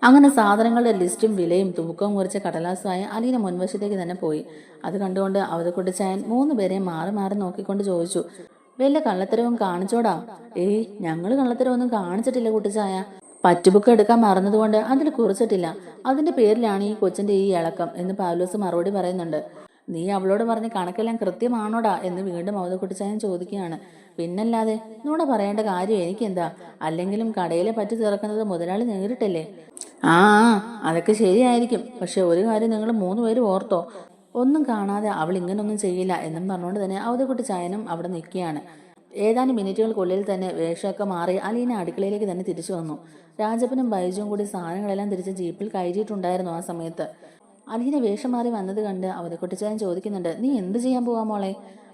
അങ്ങനെ സാധനങ്ങളുടെ ലിസ്റ്റും വിലയും തൂക്കവും കുറിച്ച കടലാസുമായി അലീന മുൻവശത്തേക്ക് തന്നെ പോയി. അത് കണ്ടുകൊണ്ട് അവതക്കുട്ടിച്ചായൻ 3 പേരെയും മാറി മാറി നോക്കിക്കൊണ്ട് ചോദിച്ചു, വല്ല കള്ളത്തരവും കാണിച്ചോടാ? ഏയ്, ഞങ്ങൾ കള്ളത്തരവൊന്നും കാണിച്ചിട്ടില്ല കുട്ടിച്ചായ. പറ്റുബുക്ക് എടുക്കാൻ മറന്നതുകൊണ്ട് അതിൽ കുറിച്ചിട്ടില്ല. അതിന്റെ പേരിലാണ് ഈ കൊച്ചിന്റെ ഈ ഇളക്കം എന്ന് പൗലോസ് മറുപടി പറയുന്നുണ്ട്. നീ അവളോട് പറഞ്ഞ കണക്കെല്ലാം കൃത്യമാണോടാ എന്ന് വീണ്ടും അവതക്കുട്ടിച്ചായൻ ചോദിക്കുകയാണ്. പിന്നല്ലാതെ, നുണ പറയേണ്ട കാര്യം എനിക്കെന്താ? അല്ലെങ്കിലും കടയിലെ പറ്റി തീർക്കുന്നത് മുതലാളി നേരിട്ടല്ലേ? ആ, അതൊക്കെ ശരിയായിരിക്കും. പക്ഷെ ഒരു കാര്യം നിങ്ങൾ 3 പേരും ഓർത്തോ, ഒന്നും കാണാതെ അവൾ ഇങ്ങനൊന്നും ചെയ്യില്ല എന്നും പറഞ്ഞുകൊണ്ട് തന്നെ അവതക്കുട്ടിച്ചായനും അവിടെ നിൽക്കുകയാണ്. ഏതാനും മിനിറ്റുകൾക്കുള്ളിൽ തന്നെ വേഷമൊക്കെ മാറി അലീന അടുക്കളയിലേക്ക് തന്നെ തിരിച്ചു വന്നു. രാജപ്പനും ബൈജുവും കൂടി സാധനങ്ങളെല്ലാം തിരിച്ച് ജീപ്പിൽ കയറ്റിയിട്ടുണ്ടായിരുന്നു. ആ സമയത്ത് അലീന വേഷം മാറി വന്നത് കണ്ട് അവതക്കുട്ടിച്ചായൻ ചോദിക്കുന്നുണ്ട്, നീ എന്ത് ചെയ്യാൻ പോവാ മോളെ?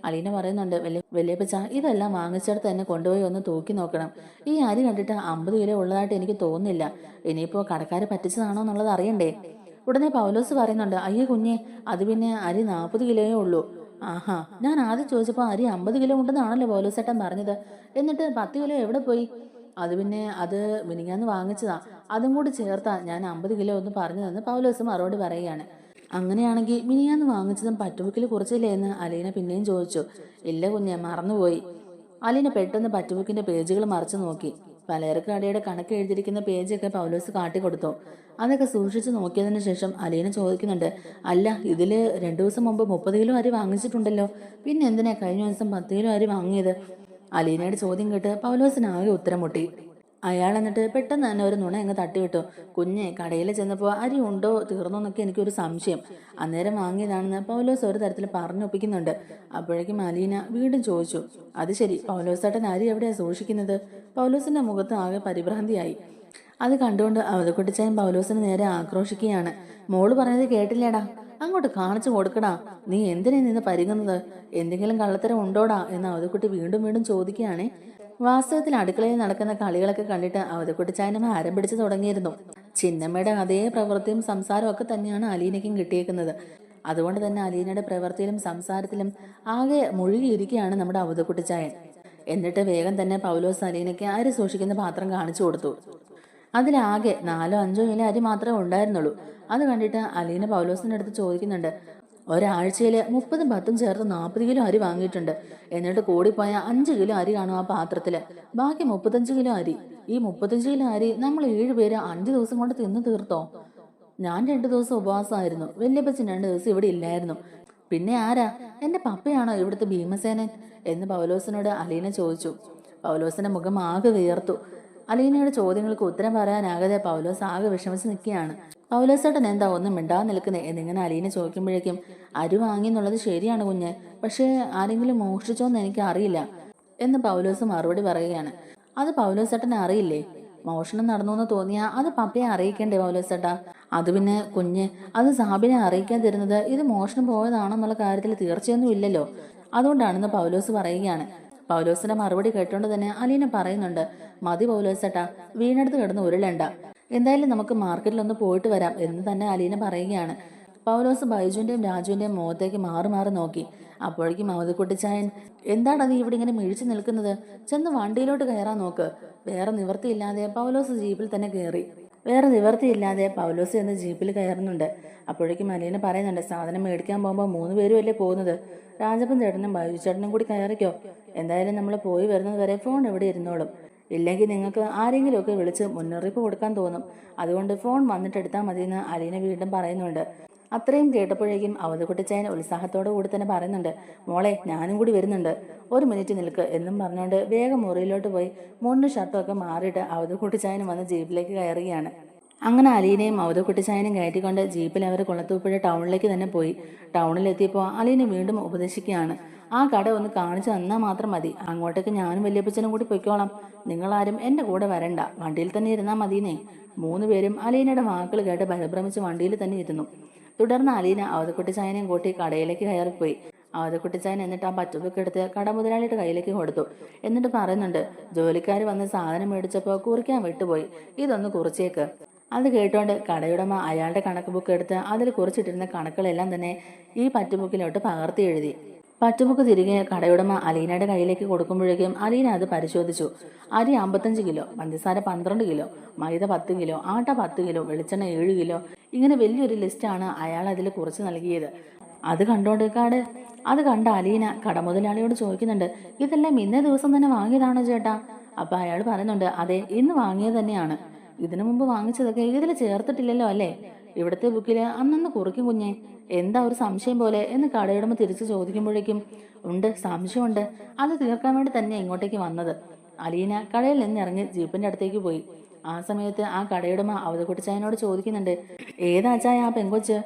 അലീന പറയുന്നുണ്ട്, വല്യപ്പച്ച ഇതെല്ലാം വാങ്ങിച്ചെടുത്ത് തന്നെ കൊണ്ടുപോയി ഒന്ന് തൂക്കി നോക്കണം. ഈ അരി കണ്ടിട്ട് 50 കിലോ ഉള്ളതായിട്ട് എനിക്ക് തോന്നുന്നില്ല. ഇനിയിപ്പോൾ കടക്കാർ പറ്റിച്ചതാണോ എന്നുള്ളത് അറിയണ്ടേ. ഉടനെ പൗലോസ് പറയുന്നുണ്ട്, അയ്യോ കുഞ്ഞെ, അത് പിന്നെ അരി 40 കിലോയേ ഉള്ളൂ. ആഹാ, ഞാൻ ആദ്യം ചോദിച്ചപ്പോൾ അരി 50 കിലോ ഉണ്ടെന്നാണല്ലോ പൗലോസേട്ടൻ പറഞ്ഞത്. എന്നിട്ട് 10 കിലോ എവിടെ പോയി? അത് പിന്നെ അത് മിനിങ്ങാന്ന് വാങ്ങിച്ചതാ, അതും കൂടി ചേർത്താ ഞാൻ 50 കിലോ ഒന്ന് പറഞ്ഞതെന്ന് പൗലോസ് മറുപടി പറയുകയാണ്. അങ്ങനെയാണെങ്കിൽ മിനിയാന്ന് വാങ്ങിച്ചതും പറ്റുബുക്കിൽ കുറിച്ചില്ലേ എന്ന് അലീന പിന്നെയും ചോദിച്ചു. ഇല്ല കുഞ്ഞെ, മറന്നുപോയി. അലീന പെട്ടെന്ന് പറ്റുബുക്കിന്റെ പേജുകൾ മറിച്ചു നോക്കി. പലചരക്ക് കടയുടെ കണക്ക് എഴുതിയിരിക്കുന്ന പേജൊക്കെ പൗലോസ് കാട്ടിക്കൊടുത്തു. അതൊക്കെ സൂക്ഷിച്ചു നോക്കിയതിനു ശേഷം അലീന ചോദിക്കുന്നുണ്ട്, അല്ല, ഇതില് 2 ദിവസം മുമ്പ് 30 കിലോ അരി വാങ്ങിച്ചിട്ടുണ്ടല്ലോ, പിന്നെ എന്തിനാ കഴിഞ്ഞ ദിവസം 10 കിലോ അരി വാങ്ങിയത്? അലീനയുടെ ചോദ്യം കേട്ട് പൗലോസിന് ആകെ ഉത്തരം മുട്ടി. അയാൾ എന്നിട്ട് പെട്ടെന്ന് തന്നെ ഒരു നുണ അങ്ങ് തട്ടിവിട്ടു. കുഞ്ഞെ, കടയിൽ ചെന്നപ്പോൾ അരി ഉണ്ടോ തീർന്നോ എന്നൊക്കെ എനിക്കൊരു സംശയം. അന്നേരം വാങ്ങിയതാണെന്ന് പൗലോസ് ഒരു തരത്തിൽ പറഞ്ഞൊപ്പിക്കുന്നുണ്ട്. അപ്പോഴേക്കും അലീന വീണ്ടും ചോദിച്ചു, അത് ശരി, പൗലോസേട്ടൻ അരി എവിടെയാ സൂക്ഷിക്കുന്നത്? പൗലോസിന്റെ മുഖത്ത് ആകെ പരിഭ്രാന്തിയായി. അത് കണ്ടുകൊണ്ട് അവതക്കുട്ടിച്ചായൻ പൗലോസിന് നേരെ ആക്രോശിക്കുകയാണ്. മോള് പറഞ്ഞത് കേട്ടില്ലേടാ, അങ്ങോട്ട് കാണിച്ചു കൊടുക്കടാ, നീ എന്തിനാ നിന്ന് പരുങ്ങുന്നത്? എന്തെങ്കിലും കള്ളത്തരം ഉണ്ടോടാ എന്ന് അവതക്കുട്ടി വീണ്ടും വീണ്ടും ചോദിക്കുകയാണേ. വാസ്തവത്തിൽ അടുക്കളയിൽ നടക്കുന്ന കളികളൊക്കെ കണ്ടിട്ട് അവതക്കുട്ടിച്ചായനമ്മ ആരം പിടിച്ചു തുടങ്ങിയിരുന്നു. ചിന്നമ്മയുടെ അതേ പ്രവൃത്തിയും സംസാരവും ഒക്കെ തന്നെയാണ് അലീനയ്ക്കും കിട്ടിയേക്കുന്നത്. അതുകൊണ്ട് തന്നെ അലീനയുടെ പ്രവൃത്തിയിലും സംസാരത്തിലും ആകെ മുഴുകിയിരിക്കുകയാണ് നമ്മുടെ അവതക്കുട്ടിച്ചായൻ. എന്നിട്ട് വേഗം തന്നെ പൗലോസ് അലീനയ്ക്ക് അരി സൂക്ഷിക്കുന്ന പാത്രം കാണിച്ചു കൊടുത്തു. അതിലാകെ 4-5 കിലോ അരി മാത്രമേ ഉണ്ടായിരുന്നുള്ളൂ. അത് കണ്ടിട്ട് അലീന പൗലോസിന്റെ അടുത്ത് ചോദിക്കുന്നുണ്ട്, ഒരാഴ്ചയിൽ 30ഉം 10ഉം ചേർത്ത് 40 കിലോ അരി വാങ്ങിയിട്ടുണ്ട്. എന്നിട്ട് കൂടിപ്പോയ 5 കിലോ അരി കാണും ആ പാത്രത്തില്. ബാക്കി 35 കിലോ അരി. ഈ 35 കിലോ അരി നമ്മൾ 7 പേര് 5 ദിവസം കൊണ്ട് തിന്നു തീർത്തോ? ഞാൻ 2 ദിവസം ഉപവാസമായിരുന്നു. വല്യപ്പച്ചൻ 2 ദിവസം ഇവിടെ ഇല്ലായിരുന്നു. പിന്നെ ആരാ? എന്റെ പപ്പയാണോ ഇവിടുത്തെ ഭീമസേനൻ എന്ന് പൗലോസിനോട് അലീന ചോദിച്ചു. പൗലോസിന്റെ മുഖം ആകെ വിയർത്തു. അലീനയുടെ ചോദ്യങ്ങൾക്ക് ഉത്തരം പറയാനാകാതെ പൗലോസ് ആകെ വിഷമിച്ച് നിൽക്കുകയാണ്. പൗലോസേട്ടൻ എന്താ ഒന്നും മിണ്ടാതെ നിൽക്കുന്നേ എന്നിങ്ങനെ അലീന ചോദിക്കുമ്പോഴേക്കും, അരി വാങ്ങി എന്നുള്ളത് ശരിയാണ് കുഞ്ഞ്, പക്ഷേ ആരെങ്കിലും മോഷ്ടിച്ചോന്ന് എനിക്ക് അറിയില്ല എന്ന് പൗലോസ് മറുപടി പറയുകയാണ്. അത് പൗലോസേട്ടനെ അറിയില്ലേ? മോഷണം നടന്നു എന്ന് തോന്നിയാ അത് പപ്പയെ അറിയിക്കണ്ടേ പൗലോസേട്ടാ? അത് പിന്നെ കുഞ്ഞ്, അത് സാബിനെ അറിയിക്കാൻ തരുന്നത് ഇത് മോഷണം പോയതാണെന്നുള്ള കാര്യത്തിൽ തീർച്ചയൊന്നും ഇല്ലല്ലോ, അതുകൊണ്ടാണെന്ന് പൗലോസ് പറയുകയാണ്. പൗലോസിന്റെ മറുപടി കേട്ടോണ്ട് തന്നെ അലീന പറയുന്നുണ്ട്, മതി പൗലോസേട്ടാ, വീണെടുത്ത് കിടന്ന് ഉരുളണ്ട, എന്തായാലും നമുക്ക് മാർക്കറ്റിൽ ഒന്ന് പോയിട്ട് വരാം എന്ന് തന്നെ അലീന പറയുകയാണ്. പൗലോസ് ബൈജുവിന്റെയും രാജുവിന്റെയും മുഖത്തേക്ക് മാറി മാറി നോക്കി. അപ്പോഴേക്കും അവതക്കുട്ടിച്ചായൻ, എന്താണ് നീ ഇവിടെ ഇങ്ങനെ മിഴിച്ചു നിൽക്കുന്നത്? ചെന്ന് വണ്ടിയിലോട്ട് കയറാൻ നോക്ക്. വേറെ നിവൃത്തിയില്ലാതെ പൗലോസ് ജീപ്പിൽ തന്നെ കയറി. എന്ന് ജീപ്പിൽ കയറുന്നുണ്ട്. അപ്പോഴേക്കും അലീന പറയുന്നുണ്ട്, സാധനം മേടിക്കാൻ പോകുമ്പോൾ 3 പേരും അല്ലേ പോകുന്നത്? രാജപ്പൻ ചേട്ടനും ബൈജു ചേട്ടനും കൂടി കയറിക്കോ. എന്തായാലും നമ്മൾ പോയി വരുന്നത് വരെ ഫോൺ ഇവിടെ ഇരുന്നോളും. ഇല്ലെങ്കിൽ നിങ്ങൾക്ക് ആരെങ്കിലുമൊക്കെ വിളിച്ച് മുന്നറിയിപ്പ് കൊടുക്കാൻ തോന്നും. അതുകൊണ്ട് ഫോൺ വന്നിട്ട് എടുത്താൽ മതിയെന്ന് അലീന വീണ്ടും പറയുന്നുണ്ട്. അത്രയും കേട്ടപ്പോഴേക്കും അവതക്കുട്ടിച്ചായൻ ഉത്സാഹത്തോടു കൂടി തന്നെ പറയുന്നുണ്ട്, മോളെ, ഞാനും കൂടി വരുന്നുണ്ട്, 1 മിനിറ്റ് നിൽക്ക് എന്നും പറഞ്ഞുകൊണ്ട് വേഗം മുറിയിലോട്ട് പോയി മുണ്ടും ഷർട്ടും ഒക്കെ മാറിയിട്ട് അവതക്കുട്ടിച്ചായനും വന്ന് ജീപ്പിലേക്ക് കയറുകയാണ്. അങ്ങനെ അലീനയും അവതക്കുട്ടിച്ചായനും കയറ്റിക്കൊണ്ട് ജീപ്പിൽ അവർ കുളത്തൂപ്പുഴ ടൗണിലേക്ക് തന്നെ പോയി. ടൗണിലെത്തിയപ്പോൾ അലീന വീണ്ടും ഉപദേശിക്കുകയാണ്, ആ കട ഒന്ന് കാണിച്ചു തന്നാൽ മാത്രം മതി. അങ്ങോട്ടേക്ക് ഞാനും വല്യപ്പച്ചനും കൂടി പൊയ്ക്കോളാം. നിങ്ങളാരും എന്റെ കൂടെ വരണ്ട, വണ്ടിയിൽ തന്നെ ഇരുന്നാൽ മതിയെന്നേ. 3 പേരും അലീനയുടെ വാക്കുകൾ കേട്ട് പരിഭ്രമിച്ച് വണ്ടിയിൽ തന്നെ ഇരുന്നു. തുടർന്ന് അലീന അവതക്കുട്ടിച്ചായനെയും കൂട്ടി കടയിലേക്ക് കയറിപ്പോയി. അവതക്കുട്ടിച്ചായൻ എന്നിട്ട് ആ പറ്റുബുക്ക് എടുത്ത് കട മുതലാളിയുടെ കയ്യിലേക്ക് കൊടുത്തു. എന്നിട്ട് പറയുന്നുണ്ട്, ജോലിക്കാർ വന്ന് സാധനം മേടിച്ചപ്പോൾ കുറിക്കാൻ വിട്ടുപോയി, ഇതൊന്ന് കുറിച്ചേക്ക്. അത് കേട്ടോണ്ട് കടയുടമ അയാളുടെ കണക്ക് ബുക്ക് എടുത്ത് അതിൽ കുറിച്ചിട്ടിരുന്ന കണക്കുകളെല്ലാം തന്നെ ഈ പറ്റുബുക്കിലോട്ട് പകർത്തി എഴുതി. പറ്റുബുക്ക് തിരികെ കടയുടമ അലീനയുടെ കയ്യിലേക്ക് കൊടുക്കുമ്പോഴേക്കും അലീന അത് പരിശോധിച്ചു. അരി 55 കിലോ, പഞ്ചസാര 12 കിലോ, മൈദ 10 കിലോ, ആട്ട 10 കിലോ, വെളിച്ചെണ്ണ 7 കിലോ, ഇങ്ങനെ വലിയൊരു ലിസ്റ്റാണ് അയാൾ അതിൽ കുറിച്ച് നൽകിയത്. അത് കണ്ട അലീന കടമുതലാളിയോട് ചോദിക്കുന്നുണ്ട്, ഇതെല്ലാം ഇന്നേ ദിവസം തന്നെ വാങ്ങിയതാണോ ചേട്ടാ? അപ്പൊ അയാൾ പറയുന്നുണ്ട്, അതെ, ഇന്ന് വാങ്ങിയത് തന്നെയാണ്. ഇതിനു മുമ്പ് വാങ്ങിച്ചതൊക്കെ ഇതിൽ ചേർത്തിട്ടില്ലല്ലോ അല്ലേ? ഇവിടുത്തെ ബുക്കിൽ അന്നന്ന് കുറിക്കും കുഞ്ഞെ. എന്താ ഒരു സംശയം പോലെ എന്ന് കടയുടമ തിരിച്ചു ചോദിക്കുമ്പോഴേക്കും, ഉണ്ട്, സംശയമുണ്ട്, അത് തീർക്കാൻ വേണ്ടി തന്നെയാണ് ഇങ്ങോട്ടേക്ക് വന്നത്. അലീന കടയിൽ നിന്ന് ഇറങ്ങി ജീപ്പിന്റെ അടുത്തേക്ക് പോയി. ആ സമയത്ത് ആ കടയുടമ അവതക്കുട്ടിച്ചായനോട് ചോദിക്കുന്നുണ്ട്, ഏതാ ചായ ആ പെങ്കൊച്ച്?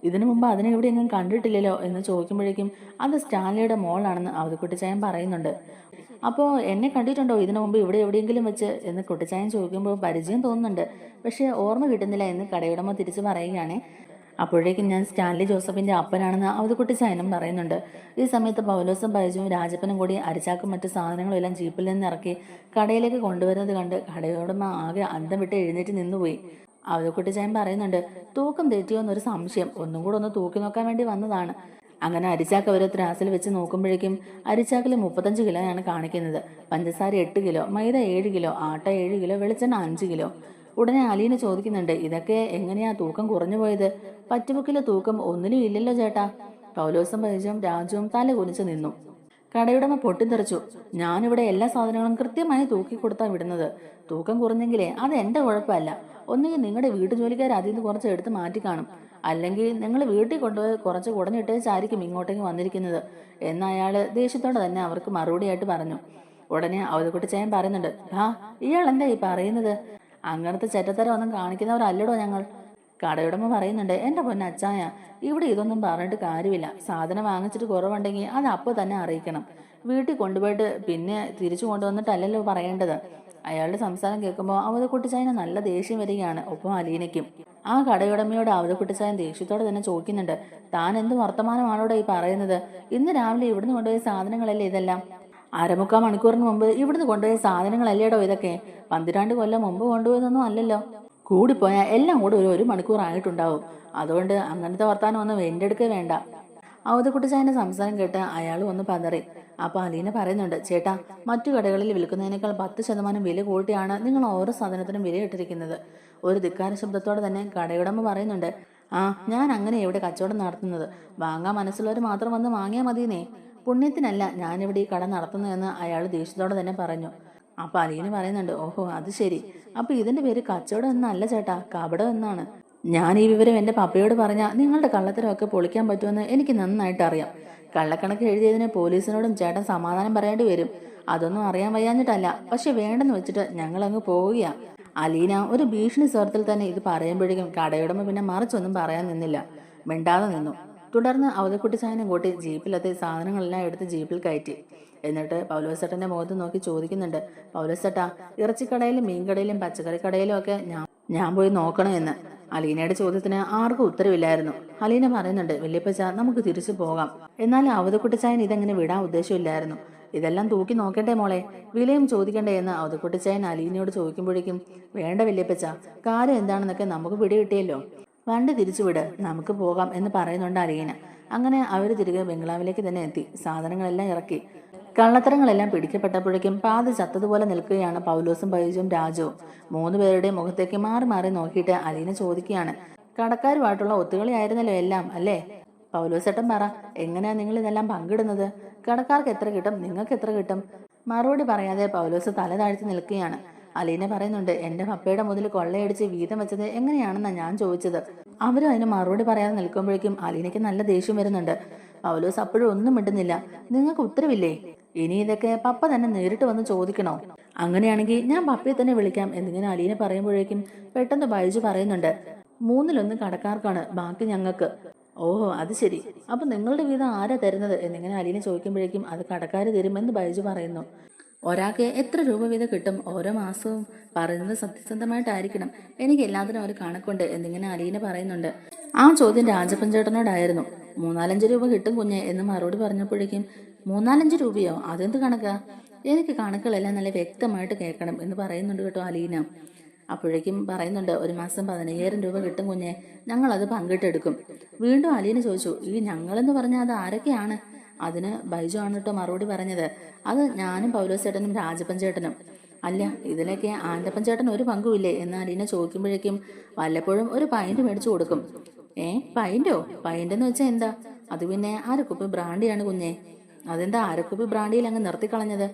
ഇതിനു മുമ്പ് അതിനെ എവിടെയെങ്കിലും കണ്ടിട്ടില്ലല്ലോ എന്ന് ചോദിക്കുമ്പോഴേക്കും, അത് സ്റ്റാൻലിയുടെ മോളാണെന്ന് അവതക്കുട്ടിച്ചായൻ പറയുന്നുണ്ട്. അപ്പോൾ എന്നെ കണ്ടിട്ടുണ്ടോ ഇതിനു മുമ്പ് ഇവിടെ എവിടെയെങ്കിലും വെച്ച് എന്ന് കുട്ടിച്ചായൻ ചോദിക്കുമ്പോൾ പരിചയം തോന്നുന്നുണ്ട്, പക്ഷെ ഓർമ്മ കിട്ടുന്നില്ല എന്ന് കടയുടമ തിരിച്ചു പറയുകയാണെ. അപ്പോഴേക്കും ഞാൻ സ്റ്റാൻലി ജോസഫിന്റെ അപ്പനാണെന്ന് അവതക്കുട്ടി ചായനും പറയുന്നുണ്ട്. ഈ സമയത്ത് പൗലോസും ബൈജുവും രാജപ്പനും കൂടി അരിച്ചാക്കും മറ്റു സാധനങ്ങളും എല്ലാം ജീപ്പിൽ നിന്ന് ഇറക്കി കടയിലേക്ക് കൊണ്ടുവരുന്നത് കണ്ട് കടയോടമ ആകെ അന്തം വിട്ട് എഴുന്നേറ്റ് നിന്നുപോയി. അവതക്കുട്ടി ചായൻ പറയുന്നുണ്ട്, തൂക്കം തെറ്റിയോ എന്നൊരു സംശയം, ഒന്നും കൂടെ ഒന്ന് തൂക്കി നോക്കാൻ വേണ്ടി വന്നതാണ്. അങ്ങനെ അരിച്ചാക്ക് അവർ ത്രാസിൽ വെച്ച് നോക്കുമ്പോഴേക്കും അരിച്ചാക്കിൽ 35 കിലോയാണ് കാണിക്കുന്നത്. പഞ്ചസാര 8 കിലോ, മൈദ 7 കിലോ, ആട്ട 7 കിലോ, വെളിച്ചെണ്ണ 5 കിലോ. ഉടനെ അലീന ചോദിക്കുന്നുണ്ട്, ഇതൊക്കെ എങ്ങനെയാ തൂക്കം കുറഞ്ഞു പോയത്? പറ്റുബുക്കിലെ തൂക്കം ഒന്നിനും ഇല്ലല്ലോ ചേട്ടാ. പൗലോസും ബൈജുവും രാജുവും തല കുനിച്ചു നിന്നു. കടയുടമ പൊട്ടിത്തെറിച്ചു, ഞാനിവിടെ എല്ലാ സാധനങ്ങളും കൃത്യമായി തൂക്കി കൊടുത്താ വിടുന്നത്. തൂക്കം കുറഞ്ഞെങ്കിലേ അത് എന്റെ കുഴപ്പമല്ല. ഒന്നുകിൽ നിങ്ങളുടെ വീട്ടു ജോലിക്കാർ അതിൽ നിന്ന് കുറച്ച് എടുത്ത് മാറ്റി കാണും, അല്ലെങ്കിൽ നിങ്ങൾ വീട്ടിൽ കൊണ്ടുപോയി കുറച്ച് കുടഞ്ഞിട്ടേച്ചായിരിക്കും ഇങ്ങോട്ടേക്ക് വന്നിരിക്കുന്നത് എന്ന് അയാള് ദേഷ്യത്തോടെ തന്നെ അവർക്ക് മറുപടിയായിട്ട് പറഞ്ഞു. ഉടനെ അവതക്കുട്ടിച്ചായൻ പറയുന്നുണ്ട്, ഇയാൾ എന്താ ഈ പറയുന്നത്? അങ്ങനത്തെ ചെറ്റത്തരം ഒന്നും കാണിക്കുന്നവരല്ലടോ ഞങ്ങൾ. കടയുടമ പറയുന്നുണ്ട്, എന്റെ പൊന്നച്ചായ, ഇവിടെ ഇതൊന്നും പറഞ്ഞിട്ട് കാര്യമില്ല. സാധനം വാങ്ങിച്ചിട്ട് കുറവുണ്ടെങ്കിൽ അത് അപ്പോൾ തന്നെ അറിയിക്കണം. വീട്ടിൽ കൊണ്ടുപോയിട്ട് പിന്നെ തിരിച്ചു കൊണ്ടുവന്നിട്ടല്ലല്ലോ പറയേണ്ടത്. അയാളുടെ സംസാരം കേൾക്കുമ്പോൾ അവതക്കുട്ടിച്ചായന് നല്ല ദേഷ്യം വരികയാണ്, ഒപ്പം അലീനയ്ക്കും. ആ കടയുടമയോട് അവതക്കുട്ടിച്ചായൻ ദേഷ്യത്തോടെ തന്നെ ചോദിക്കുന്നുണ്ട്, താൻ എന്ത് വർത്തമാനമാണോടെ ഈ പറയുന്നത്? ഇന്ന് രാവിലെ ഇവിടുന്ന് കൊണ്ടുപോയ സാധനങ്ങളല്ലേ ഇതെല്ലാം? 1/4 മണിക്കൂറിന് മുമ്പ് ഇവിടുന്ന് കൊണ്ടുപോയ സാധനങ്ങളല്ലേടോ ഇതൊക്കെ? 12 കൊല്ലം മുമ്പ് കൊണ്ടുപോയതൊന്നും അല്ലല്ലോ. കൂടിപ്പോയാൽ എല്ലാം കൂടെ ഒരു മണിക്കൂർ ആയിട്ടുണ്ടാവും. അതുകൊണ്ട് അങ്ങനത്തെ വർത്താനം ഒന്നും എൻ്റെ അടുക്കേ വേണ്ട. അവതക്കുട്ടിച്ചായന്റെ സംസാരം കേട്ട് അയാൾ ഒന്ന് പതറി. അപ്പൊ അലീന പറയുന്നുണ്ട്, ചേട്ടാ, മറ്റു കടകളിൽ വിൽക്കുന്നതിനേക്കാൾ 10% വില കൂട്ടിയാണ് നിങ്ങൾ ഓരോ സാധനത്തിനും വിലയിട്ടിരിക്കുന്നത്. ഒരു ധിക്കാര ശബ്ദത്തോടെ തന്നെ കടയുടമ പറയുന്നുണ്ട്, ഞാൻ അങ്ങനെ ഇവിടെ കച്ചവടം നടത്തുന്നത്. വാങ്ങാൻ മനസ്സുള്ളവർ മാത്രം വന്ന് വാങ്ങിയാൽ മതിയെന്നേ. പുണ്യത്തിനല്ല ഞാനിവിടെ ഈ കട നടത്തുന്നതെന്ന് അയാൾ ദേഷ്യത്തോടെ തന്നെ പറഞ്ഞു. അപ്പൊ അലീന പറയുന്നുണ്ട്, ഓഹോ അത് ശരി. അപ്പൊ ഇതിന്റെ പേര് കച്ചവടം എന്നല്ല ചേട്ടാ, കപടം എന്നാണ്. ഞാൻ ഈ വിവരം എന്റെ പപ്പയോട് പറഞ്ഞാൽ നിങ്ങളുടെ കള്ളത്തരമൊക്കെ പൊളിക്കാൻ പറ്റുമെന്ന് എനിക്ക് നന്നായിട്ട് അറിയാം. കള്ളക്കണക്ക് എഴുതിയതിന് പോലീസിനോടും ചേട്ടൻ സമാധാനം പറയേണ്ടി വരും. അതൊന്നും അറിയാൻ വയ്യാഞ്ഞിട്ടല്ല, പക്ഷെ വേണ്ടെന്ന് വെച്ചിട്ട് ഞങ്ങൾ അങ്ങ് പോവുകയാ. അലീന ഒരു ഭീഷണി സ്വരത്തിൽ തന്നെ ഇത് പറയുമ്പോഴേക്കും കടയുടമ പിന്നെ മറിച്ചൊന്നും പറയാൻ നിന്നില്ല, മിണ്ടാതെ നിന്നു. തുടർന്ന് അവതക്കുട്ടിച്ചായനും കൂട്ടി ജീപ്പിലെത്തി സാധനങ്ങളെല്ലാം എടുത്ത് ജീപ്പിൽ കയറ്റി. എന്നിട്ട് പൗലോസേട്ടന്റെ മുഖത്ത് നോക്കി ചോദിക്കുന്നുണ്ട്, പൗലോസേട്ടാ, ഇറച്ചിക്കടയിലും മീൻകടയിലും പച്ചക്കറി കടയിലും ഒക്കെ ഞാൻ പോയി നോക്കണമെന്ന്. അലീനയുടെ ചോദ്യത്തിന് ആർക്കും ഉത്തരവില്ലായിരുന്നു. അലീന പറയുന്നുണ്ട്, വല്യപ്പച്ച, നമുക്ക് തിരിച്ചു പോകാം. എന്നാൽ അവതക്കുട്ടിച്ചായൻ ഇതെങ്ങനെ വിടാൻ ഉദ്ദേശമില്ലായിരുന്നു. ഇതെല്ലാം തൂക്കി നോക്കണ്ടേ മോളെ, വിലയും ചോദിക്കണ്ടേ എന്ന് അവതക്കുട്ടിച്ചായൻ അലീനയോട് ചോദിക്കുമ്പോഴേക്കും, വേണ്ട വല്യപ്പച്ച, കാര്യം എന്താണെന്നൊക്കെ നമുക്ക് പിടികിട്ടിയല്ലോ. വണ്ടി തിരിച്ചുവിട്, നമുക്ക് പോകാം എന്ന് പറയുന്നുണ്ട് അലീന. അങ്ങനെ അവർ തിരികെ ബംഗ്ലാവിലേക്ക് തന്നെ എത്തി. സാധനങ്ങളെല്ലാം ഇറക്കി. കള്ളത്തരങ്ങളെല്ലാം പിടിക്കപ്പെട്ടപ്പോഴേക്കും പാതി ചത്തതുപോലെ നിൽക്കുകയാണ് പൗലോസും ബൈജുവും രാജുവും. 3 പേരുടെയും മുഖത്തേക്ക് മാറി മാറി നോക്കിയിട്ട് അലീന ചോദിക്കുകയാണ്, കടക്കാരുമായിട്ടുള്ള ഒത്തുകളിയായിരുന്നല്ലോ എല്ലാം അല്ലേ? പൗലോസേട്ടൻ പറ, എങ്ങനെയാ നിങ്ങൾ ഇതെല്ലാം പങ്കിടുന്നത്? കടക്കാർക്ക് എത്ര കിട്ടും, നിങ്ങൾക്ക് എത്ര കിട്ടും? മറുപടി പറയാതെ പൗലോസ് തല താഴ്ത്തി നിൽക്കുകയാണ്. അലീന പറയുന്നുണ്ട്, എന്റെ പപ്പയുടെ മുതൽ കൊള്ളയടിച്ച് വീതം വെച്ചത് എങ്ങനെയാണെന്നാ ഞാൻ ചോദിച്ചത്. അവരും അതിന് മറുപടി പറയാതെ നിൽക്കുമ്പോഴേക്കും അലീനയ്ക്ക് നല്ല ദേഷ്യം വരുന്നുണ്ട്. പൗലോസ് അപ്പോഴും ഒന്നും മിണ്ടുന്നില്ല. നിങ്ങൾക്ക് ഉത്തരവില്ലേ? ഇനി ഇതൊക്കെ പപ്പ തന്നെ നേരിട്ട് വന്ന് ചോദിക്കണോ? അങ്ങനെയാണെങ്കിൽ ഞാൻ പപ്പയെ തന്നെ വിളിക്കാം എന്നിങ്ങനെ അലീന പറയുമ്പോഴേക്കും പെട്ടെന്ന് ബൈജു പറയുന്നുണ്ട്, 3/1 കടക്കാർക്കാണ്, ബാക്കി ഞങ്ങൾക്ക്. ഓഹോ അത് ശരി, അപ്പൊ നിങ്ങളുടെ വീതം ആരാ തരുന്നത് എന്നിങ്ങനെ അലീന ചോദിക്കുമ്പോഴേക്കും അത് കടക്കാര് തരുമെന്ന് ബൈജു പറയുന്നു. ഒരാൾക്ക് എത്ര രൂപ വീതം കിട്ടും ഓരോ മാസവും? പറയുന്നത് സത്യസന്ധമായിട്ടായിരിക്കണം, എനിക്ക് എല്ലാത്തിനും ഒരു കണക്കുണ്ട് എന്നിങ്ങനെ അലീന പറയുന്നുണ്ട്. ആ ചോദ്യം രാജപ്പൻ ചേട്ടനോടായിരുന്നു. 3-4 രൂപ കിട്ടും കുഞ്ഞെ എന്ന് മറുപടി പറഞ്ഞപ്പോഴേക്കും, 3-4 രൂപയോ? അതെന്ത് കണക്കാ? എനിക്ക് കണക്കുകളെല്ലാം നല്ല വ്യക്തമായിട്ട് കേൾക്കണം എന്ന് പറയുന്നുണ്ട് കേട്ടോ അലീന. അപ്പോഴേക്കും പറയുന്നുണ്ട്, ഒരു മാസം 15,000 രൂപ കിട്ടും കുഞ്ഞെ, ഞങ്ങളത് പങ്കിട്ടെടുക്കും. വീണ്ടും അലീന ചോദിച്ചു, ഈ ഞങ്ങളെന്ന് പറഞ്ഞാൽ അത് ആരൊക്കെയാണ്? അതിന് ബൈജു ആണ് കേട്ടോ മറുപടി പറഞ്ഞത്, അത് ഞാനും പൗലോസേട്ടനും രാജപ്പൻ ചേട്ടനും. അല്ല, ഇതിലൊക്കെ ആൻ്റപ്പൻ ചേട്ടൻ ഒരു പങ്കുമില്ലേ എന്ന് അലീന ചോദിക്കുമ്പോഴേക്കും, വല്ലപ്പോഴും ഒരു പൈൻറ്റ് മേടിച്ചു കൊടുക്കും. പൈൻറ്റോ? പൈൻറ്റെന്ന് വെച്ചാൽ എന്താ? അത് പിന്നെ അരക്കുപ്പി ബ്രാണ്ടിയാണ് കുഞ്ഞെ. അതെന്താ അരക്കുപ്പി ബ്രാണ്ടിയിൽ അങ്ങ് നിർത്തിക്കളഞ്ഞത്?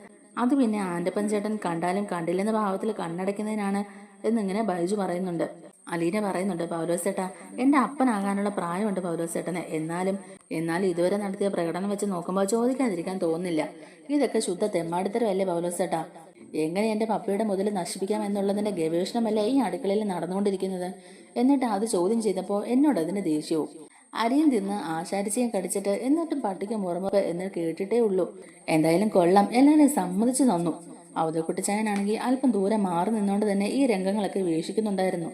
അത് പിന്നെ ആൻ്റപ്പൻ ചേട്ടൻ കണ്ടാലും കണ്ടില്ലെന്ന ഭാവത്തിൽ കണ്ണടയ്ക്കുന്നതിനാണ് എന്നിങ്ങനെ ബൈജു പറയുന്നുണ്ട്. അലീന പറയുന്നുണ്ട്, പൗലോസേട്ടാ, എന്റെ അപ്പനാകാനുള്ള പ്രായമുണ്ട് പൗലോസേട്ടന്. എന്നാലും ഇതുവരെ നടത്തിയ പ്രകടനം വെച്ച് നോക്കുമ്പോൾ ചോദിക്കാതിരിക്കാൻ തോന്നുന്നില്ല. ഇതൊക്കെ ശുദ്ധ തെമ്മാടിത്തരമല്ലേ പൗലോസേട്ടാ? എങ്ങനെ എന്റെ പപ്പയുടെ മുതൽ നശിപ്പിക്കാം എന്നുള്ളതിന്റെ ഗവേഷണമല്ലേ ഈ അടുക്കളയിൽ നടന്നുകൊണ്ടിരിക്കുന്നത്? എന്നിട്ട് അത് ചോദ്യം ചെയ്തപ്പോൾ എന്നോട് അതിന്റെ ദേഷ്യവും. അരിയും തിന്ന് ആശാരിച്ചയും കടിച്ചിട്ട് എന്നിട്ടും പട്ടിക്ക് മുറമുറപ്പ് എന്ന് കേട്ടിട്ടേ ഉള്ളൂ. എന്തായാലും കൊള്ളാം, എല്ലാവരും സമ്മതിച്ചു തന്നു. അവതക്കുട്ടിച്ചായനാണെങ്കിൽ അല്പം ദൂരെ മാറി നിന്നുകൊണ്ട് തന്നെ ഈ രംഗങ്ങളൊക്കെ വീക്ഷിക്കുന്നുണ്ടായിരുന്നു.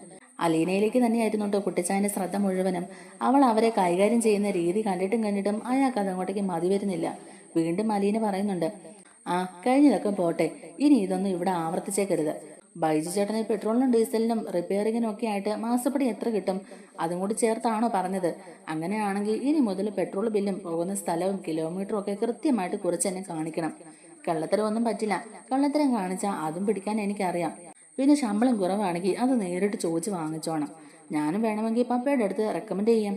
അലീനയിലേക്ക് തന്നെയായിരുന്നു കേട്ടോ കുട്ടിച്ചായൻ്റെ ശ്രദ്ധ മുഴുവനും. അവൾ അവരെ കൈകാര്യം ചെയ്യുന്ന രീതി കണ്ടിട്ടും അയാൾക്ക് അതങ്ങോട്ടേക്ക് മതി വരുന്നില്ല. വീണ്ടും അലീന പറയുന്നുണ്ട്, ആ കഴിഞ്ഞതൊക്കെ പോട്ടെ, ഇനി ഇതൊന്നും ഇവിടെ ആവർത്തിച്ചേക്കരുത്. ബൈജു ചേട്ടന് പെട്രോളിനും ഡീസലിനും റിപ്പയറിങ്ങിനും ഒക്കെ ആയിട്ട് മാസപ്പടി എത്ര കിട്ടും? അതും കൂടി ചേർത്താണോ പറഞ്ഞത്? അങ്ങനെയാണെങ്കിൽ ഇനി മുതൽ പെട്രോൾ ബില്ലും പോകുന്ന സ്ഥലവും കിലോമീറ്ററും ഒക്കെ കൃത്യമായിട്ട് കുറിച്ച് തന്നെ കാണിക്കണം. കള്ളത്തരം ഒന്നും പറ്റില്ല. കള്ളത്തരം കാണിച്ചാൽ അതും പിടിക്കാൻ എനിക്കറിയാം. പിന്നെ ശമ്പളം കുറവാണെങ്കിൽ അത് നേരിട്ട് ചോദിച്ച് വാങ്ങിച്ചോണം. ഞാനും വേണമെങ്കിൽ പപ്പയുടെ അടുത്ത് റെക്കമെൻഡ് ചെയ്യാം.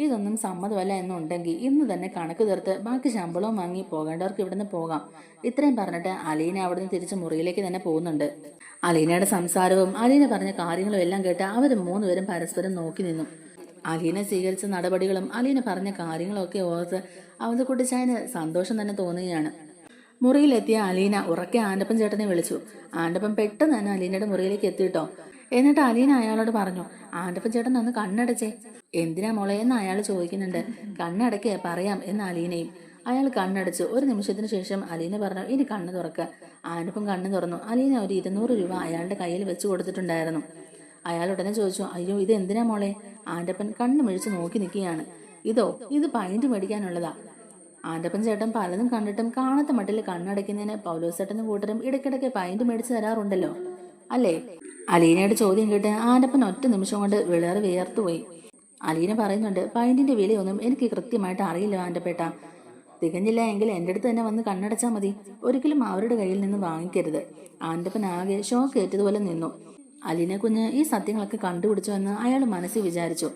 ഇതൊന്നും സമ്മതമല്ല എന്നുണ്ടെങ്കിൽ ഇന്ന് തന്നെ കണക്ക് തീർത്ത് ബാക്കി ശമ്പളവും വാങ്ങി പോകേണ്ടവർക്ക് ഇവിടുന്ന് പോകാം. ഇത്രയും പറഞ്ഞിട്ട് അലീന അവിടുന്ന് തിരിച്ച് മുറിയിലേക്ക് തന്നെ പോകുന്നുണ്ട്. അലീനയുടെ സംസാരവും അലീന പറഞ്ഞ കാര്യങ്ങളും എല്ലാം കേട്ട് അവർ മൂന്നുപേരും പരസ്പരം നോക്കി നിന്നു. അലീന സ്വീകരിച്ച നടപടികളും അലീന പറഞ്ഞ കാര്യങ്ങളും ഒക്കെ ഓർത്ത് അവധക്കുട്ടിച്ചായന് സന്തോഷം തന്നെ തോന്നുകയാണ്. മുറിയിലെത്തിയ അലീന ഉറക്കെ ആൻ്റപ്പൻ ചേട്ടനെ വിളിച്ചു. ആൻ്റപ്പൻ പെട്ടെന്ന് തന്നെ അലീനയുടെ മുറിയിലേക്ക് എത്തിയിട്ടോ. എന്നിട്ട് അലീന അയാളോട് പറഞ്ഞു, ആൻ്റപ്പൻ ചേട്ടൻ ഒന്ന് കണ്ണടച്ചേ. എന്തിനാ മോളെ എന്ന് അയാൾ ചോദിക്കുന്നുണ്ട്. കണ്ണടക്കേ പറയാം എന്ന് അലീനയും. അയാൾ കണ്ണടച്ചു. ഒരു നിമിഷത്തിന് ശേഷം അലീന പറഞ്ഞു, ഇനി കണ്ണ് തുറക്കുക. ആൻ്റപ്പൻ കണ്ണ് തുറന്നു. അലീന ഒരു 200 രൂപ അയാളുടെ കയ്യിൽ വെച്ച് കൊടുത്തിട്ടുണ്ടായിരുന്നു. അയാൾ ഉടനെ ചോദിച്ചു, അയ്യോ ഇത് എന്തിനാ മോളെ? ആൻ്റപ്പൻ കണ്ണ് മിഴിച്ച് നോക്കി നിൽക്കുകയാണ്. ഇത് പൈൻറ്റ് മേടിക്കാനുള്ളതാ. ആൻ്റപ്പൻ ചേട്ടൻ പലതും കണ്ടിട്ടും കാണാത്ത മട്ടിൽ കണ്ണടയ്ക്കുന്നതിന് പൗലോസേട്ടനും കൂട്ടരും ഇടയ്ക്കിടയ്ക്ക് പൈൻറ്റ് മേടിച്ച് തരാറുണ്ടല്ലോ അല്ലേ? അലീനയുടെ ചോദ്യം കേട്ട് ആൻ്റപ്പൻ ഒറ്റ നിമിഷം കൊണ്ട് വിളറി വിയർത്തുപോയി. അലീന പറയുന്നുണ്ട്, പൈൻറ്റിന്റെ വിലയൊന്നും എനിക്ക് കൃത്യമായിട്ട് അറിയില്ല ആൻ്റപ്പേട്ട. തികഞ്ഞില്ല എങ്കിൽ എൻ്റെ അടുത്ത് തന്നെ വന്ന് കണ്ണടച്ചാൽ മതി. ഒരിക്കലും അവരുടെ കയ്യിൽ നിന്ന് വാങ്ങിക്കരുത്. ആൻ്റപ്പൻ ആകെ ഷോക്ക് ഏറ്റതുപോലെ നിന്നു. അലീന കുഞ്ഞ് ഈ സത്യങ്ങളൊക്കെ കണ്ടുപിടിച്ചു എന്ന് അയാൾ മനസ്സിൽ വിചാരിച്ചു.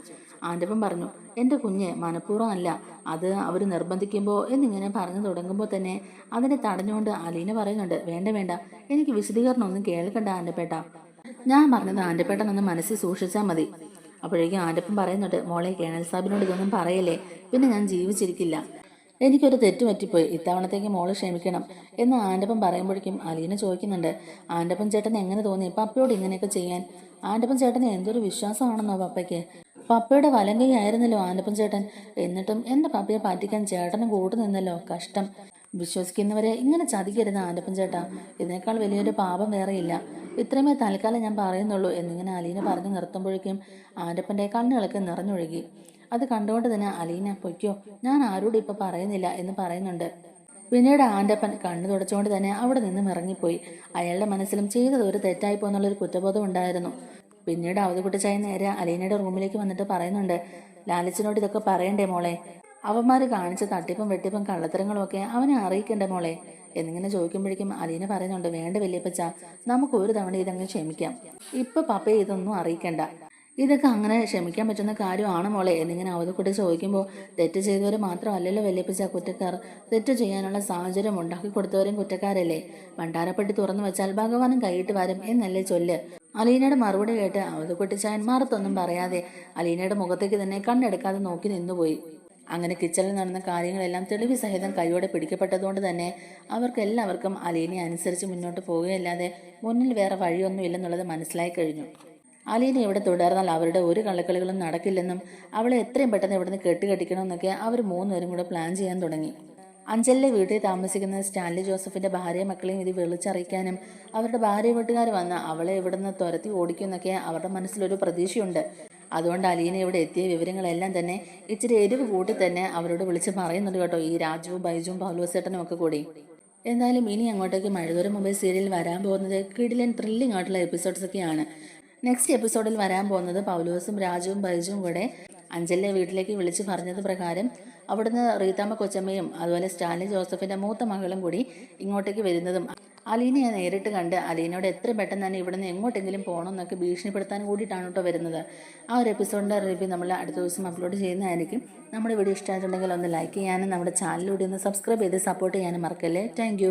ആൻ്റപ്പൻ പറഞ്ഞു, എൻ്റെ കുഞ്ഞ് മനഃപൂർവ്വം അല്ല, അത് അവർ നിർബന്ധിക്കുമ്പോൾ എന്നിങ്ങനെ പറഞ്ഞു തുടങ്ങുമ്പോൾ തന്നെ അതിനെ തടഞ്ഞുകൊണ്ട് അലീന പറയുന്നുണ്ട്, വേണ്ട എനിക്ക് വിശദീകരണം ഒന്നും കേൾക്കണ്ട ആൻ്റപ്പേട്ട. ഞാൻ പറഞ്ഞത് ആൻ്റപ്പേട്ടനൊന്ന് മനസ്സിൽ സൂക്ഷിച്ചാൽ മതി. അപ്പോഴേക്കും ആൻ്റപ്പൻ പറയുന്നുണ്ട്, മോളെ കേണൽ സാബിനോട് ഇതൊന്നും പറയല്ലേ, പിന്നെ ഞാൻ ജീവിച്ചിരിക്കില്ല. എനിക്കൊരു തെറ്റ് പറ്റിപ്പോയി, ഇത്തവണത്തേക്ക് മോള് ക്ഷമിക്കണം എന്ന് ആൻ്റപ്പൻ പറയുമ്പോഴേക്കും അലീന ചോദിക്കുന്നുണ്ട്, ആൻ്റപ്പൻ ചേട്ടൻ എങ്ങനെ തോന്നി പപ്പയോട് ഇങ്ങനെയൊക്കെ ചെയ്യാൻ? ആൻ്റപ്പൻ ചേട്ടന് എന്തൊരു വിശ്വാസമാണെന്നോ പപ്പയ്ക്ക്? പപ്പയുടെ വലങ്കൈ ആയിരുന്നല്ലോ ആൻ്റപ്പൻ ചേട്ടൻ. എന്നിട്ടും എൻ്റെ പപ്പയെ പറ്റിക്കാൻ ചേട്ടനും കൂട്ടു നിന്നല്ലോ. കഷ്ടം. വിശ്വസിക്കുന്നവരെ ഇങ്ങനെ ചതിക്കരുത് ആൻ്റപ്പൻ ചേട്ടാ. ഇതിനേക്കാൾ വലിയൊരു പാപം വേറെയില്ല. ഇത്രയുമേ തൽക്കാലം ഞാൻ പറയുന്നുള്ളൂ എന്നിങ്ങനെ അലീന പറഞ്ഞു നിർത്തുമ്പോഴേക്കും ആൻ്റപ്പൻ്റെ കണ്ണുകളൊക്കെ നിറഞ്ഞൊഴുകി. അത് കണ്ടുകൊണ്ട് തന്നെ അലീന, പൊയ്ക്കോ, ഞാൻ ആരോടും ഇപ്പം പറയുന്നില്ല എന്ന് പറയുന്നുണ്ട്. പിന്നീട് ആൻ്റപ്പൻ കണ്ണു തുടച്ചുകൊണ്ട് തന്നെ അവിടെ നിന്നും ഇറങ്ങിപ്പോയി. അയാളുടെ മനസ്സിലും ചെയ്തത് ഒരു തെറ്റായിപ്പോ എന്നുള്ളൊരു കുറ്റബോധം ഉണ്ടായിരുന്നു. പിന്നീട് അവധക്കുട്ടിച്ചായ നേരെ അലീനയുടെ റൂമിലേക്ക് വന്നിട്ട് പറയുന്നുണ്ട്, ലാലിച്ചനോട് ഇതൊക്കെ പറയണ്ടേ മോളെ? അവന്മാർ കാണിച്ച തട്ടിപ്പും വെട്ടിപ്പും കള്ളത്തരങ്ങളും ഒക്കെ അവനെ അറിയിക്കണ്ടേ മോളെ എന്നിങ്ങനെ ചോദിക്കുമ്പോഴേക്കും അലീന പറയുന്നുണ്ട്, വേണ്ട വല്യപ്പച്ച, നമുക്ക് ഒരു തവണ ഇതങ്ങ് ക്ഷമിക്കാം. ഇപ്പൊ പപ്പയെ ഇതൊന്നും അറിയിക്കണ്ട. ഇതൊക്കെ അങ്ങനെ ക്ഷമിക്കാൻ പറ്റുന്ന കാര്യമാണ് മോളെ എന്നിങ്ങനെ അവധക്കുട്ടി ചോദിക്കുമ്പോൾ, തെറ്റ് ചെയ്തവർ മാത്രമല്ലല്ലോ വല്യപ്പച്ച കുറ്റക്കാർ, തെറ്റ് ചെയ്യാനുള്ള സാഹചര്യം ഉണ്ടാക്കി കൊടുത്തവരും കുറ്റക്കാരല്ലേ? ഭണ്ഡാരപ്പെട്ടി തുറന്നു വെച്ചാൽ ഭഗവാനും കൈയിട്ട് വരും എന്നല്ലേ ചൊല്ല്. അലീനയുടെ മറുപടി കേട്ട് അവധക്കുട്ടിച്ചായൻ മറുത്തൊന്നും പറയാതെ അലീനയുടെ മുഖത്തേക്ക് തന്നെ കണ്ണെടുക്കാതെ നോക്കി നിന്നുപോയി. അങ്ങനെ കിച്ചണിൽ നടന്ന കാര്യങ്ങളെല്ലാം തെളിവ് സഹിതം കൈയോടെ പിടിക്കപ്പെട്ടതുകൊണ്ട് തന്നെ അവർക്കെല്ലാവർക്കും അലീനയെ അനുസരിച്ച് മുന്നോട്ട് പോവുകയല്ലാതെ മുന്നിൽ വേറെ വഴിയൊന്നുമില്ലെന്നുള്ളത് മനസ്സിലായി കഴിഞ്ഞു. അലീന ഇവിടെ തുടർന്നാൽ അവരുടെ ഒരു കള്ളക്കളികളും നടക്കില്ലെന്നും അവളെ എത്രയും പെട്ടെന്ന് ഇവിടുന്ന് കെട്ടിക്കടിക്കണമെന്നൊക്കെ അവർ മൂന്നുപേരും കൂടെ പ്ലാൻ ചെയ്യാൻ തുടങ്ങി. അഞ്ചലിലെ വീട്ടിൽ താമസിക്കുന്ന സ്റ്റാൻലി ജോസഫിന്റെ ഭാര്യ മക്കളെയും ഇത് വിളിച്ചറിയിക്കാനും അവരുടെ ഭാര്യ വീട്ടുകാർ വന്ന് അവളെ ഇവിടുന്ന് തുരത്തി ഓടിക്കുമെന്നൊക്കെ അവരുടെ മനസ്സിലൊരു പ്രതീക്ഷയുണ്ട്. അതുകൊണ്ട് അലീന ഇവിടെ എത്തിയ വിവരങ്ങളെല്ലാം തന്നെ ഇച്ചിരി എരിവ് കൂട്ടി തന്നെ അവരോട് വിളിച്ച് പറയുന്നുണ്ട് കേട്ടോ, ഈ രാജുവും ബൈജുവും പൗലോസേട്ടനും ഒക്കെ കൂടി. എന്തായാലും ഇനി അങ്ങോട്ടേക്ക് മഴതോര മൊബൈൽ സീരിയൽ വരാൻ പോകുന്നത് കിടിലൻ ത്രില്ലിംഗ് ആയിട്ടുള്ള എപ്പിസോഡ്സ് ഒക്കെയാണ്. നെക്സ്റ്റ് എപ്പിസോഡിൽ വരാൻ പോകുന്നത് പൗലോസും രാജുവും ബൈജുവും കൂടെ അഞ്ചലിലെ വീട്ടിലേക്ക് വിളിച്ചു പറഞ്ഞത് പ്രകാരം അവിടുന്ന് റീതാമ്മ കൊച്ചമ്മയും അതുപോലെ സ്റ്റാൻലി ജോസഫിന്റെ മൂത്ത മകളും കൂടി ഇങ്ങോട്ടേക്ക് വരുന്നതും അലീനയെ നേരിട്ട് കണ്ട് അലീനയോട് എത്ര പെട്ടെന്ന് തന്നെ ഇവിടുന്ന് എങ്ങോട്ടെങ്കിലും പോകണമെന്നൊക്കെ ഭീഷണിപ്പെടുത്താൻ കൂടിയിട്ടാണ് കേട്ടോ വരുന്നത്. ആ ഒരു എപ്പിസോഡിൻ്റെ റിവ്യൂ നമ്മൾ അടുത്ത ദിവസം അപ്ലോഡ് ചെയ്യുന്നതായിരിക്കും. നമ്മുടെ വീഡിയോ ഇഷ്ടമായിട്ടുണ്ടെങ്കിൽ ഒന്ന് ലൈക്ക് ചെയ്യാനും നമ്മുടെ ചാനലിലൂടെ ഒന്ന് സബ്സ്ക്രൈബ് ചെയ്ത് സപ്പോർട്ട് ചെയ്യാനും മറക്കല്ലേ. താങ്ക്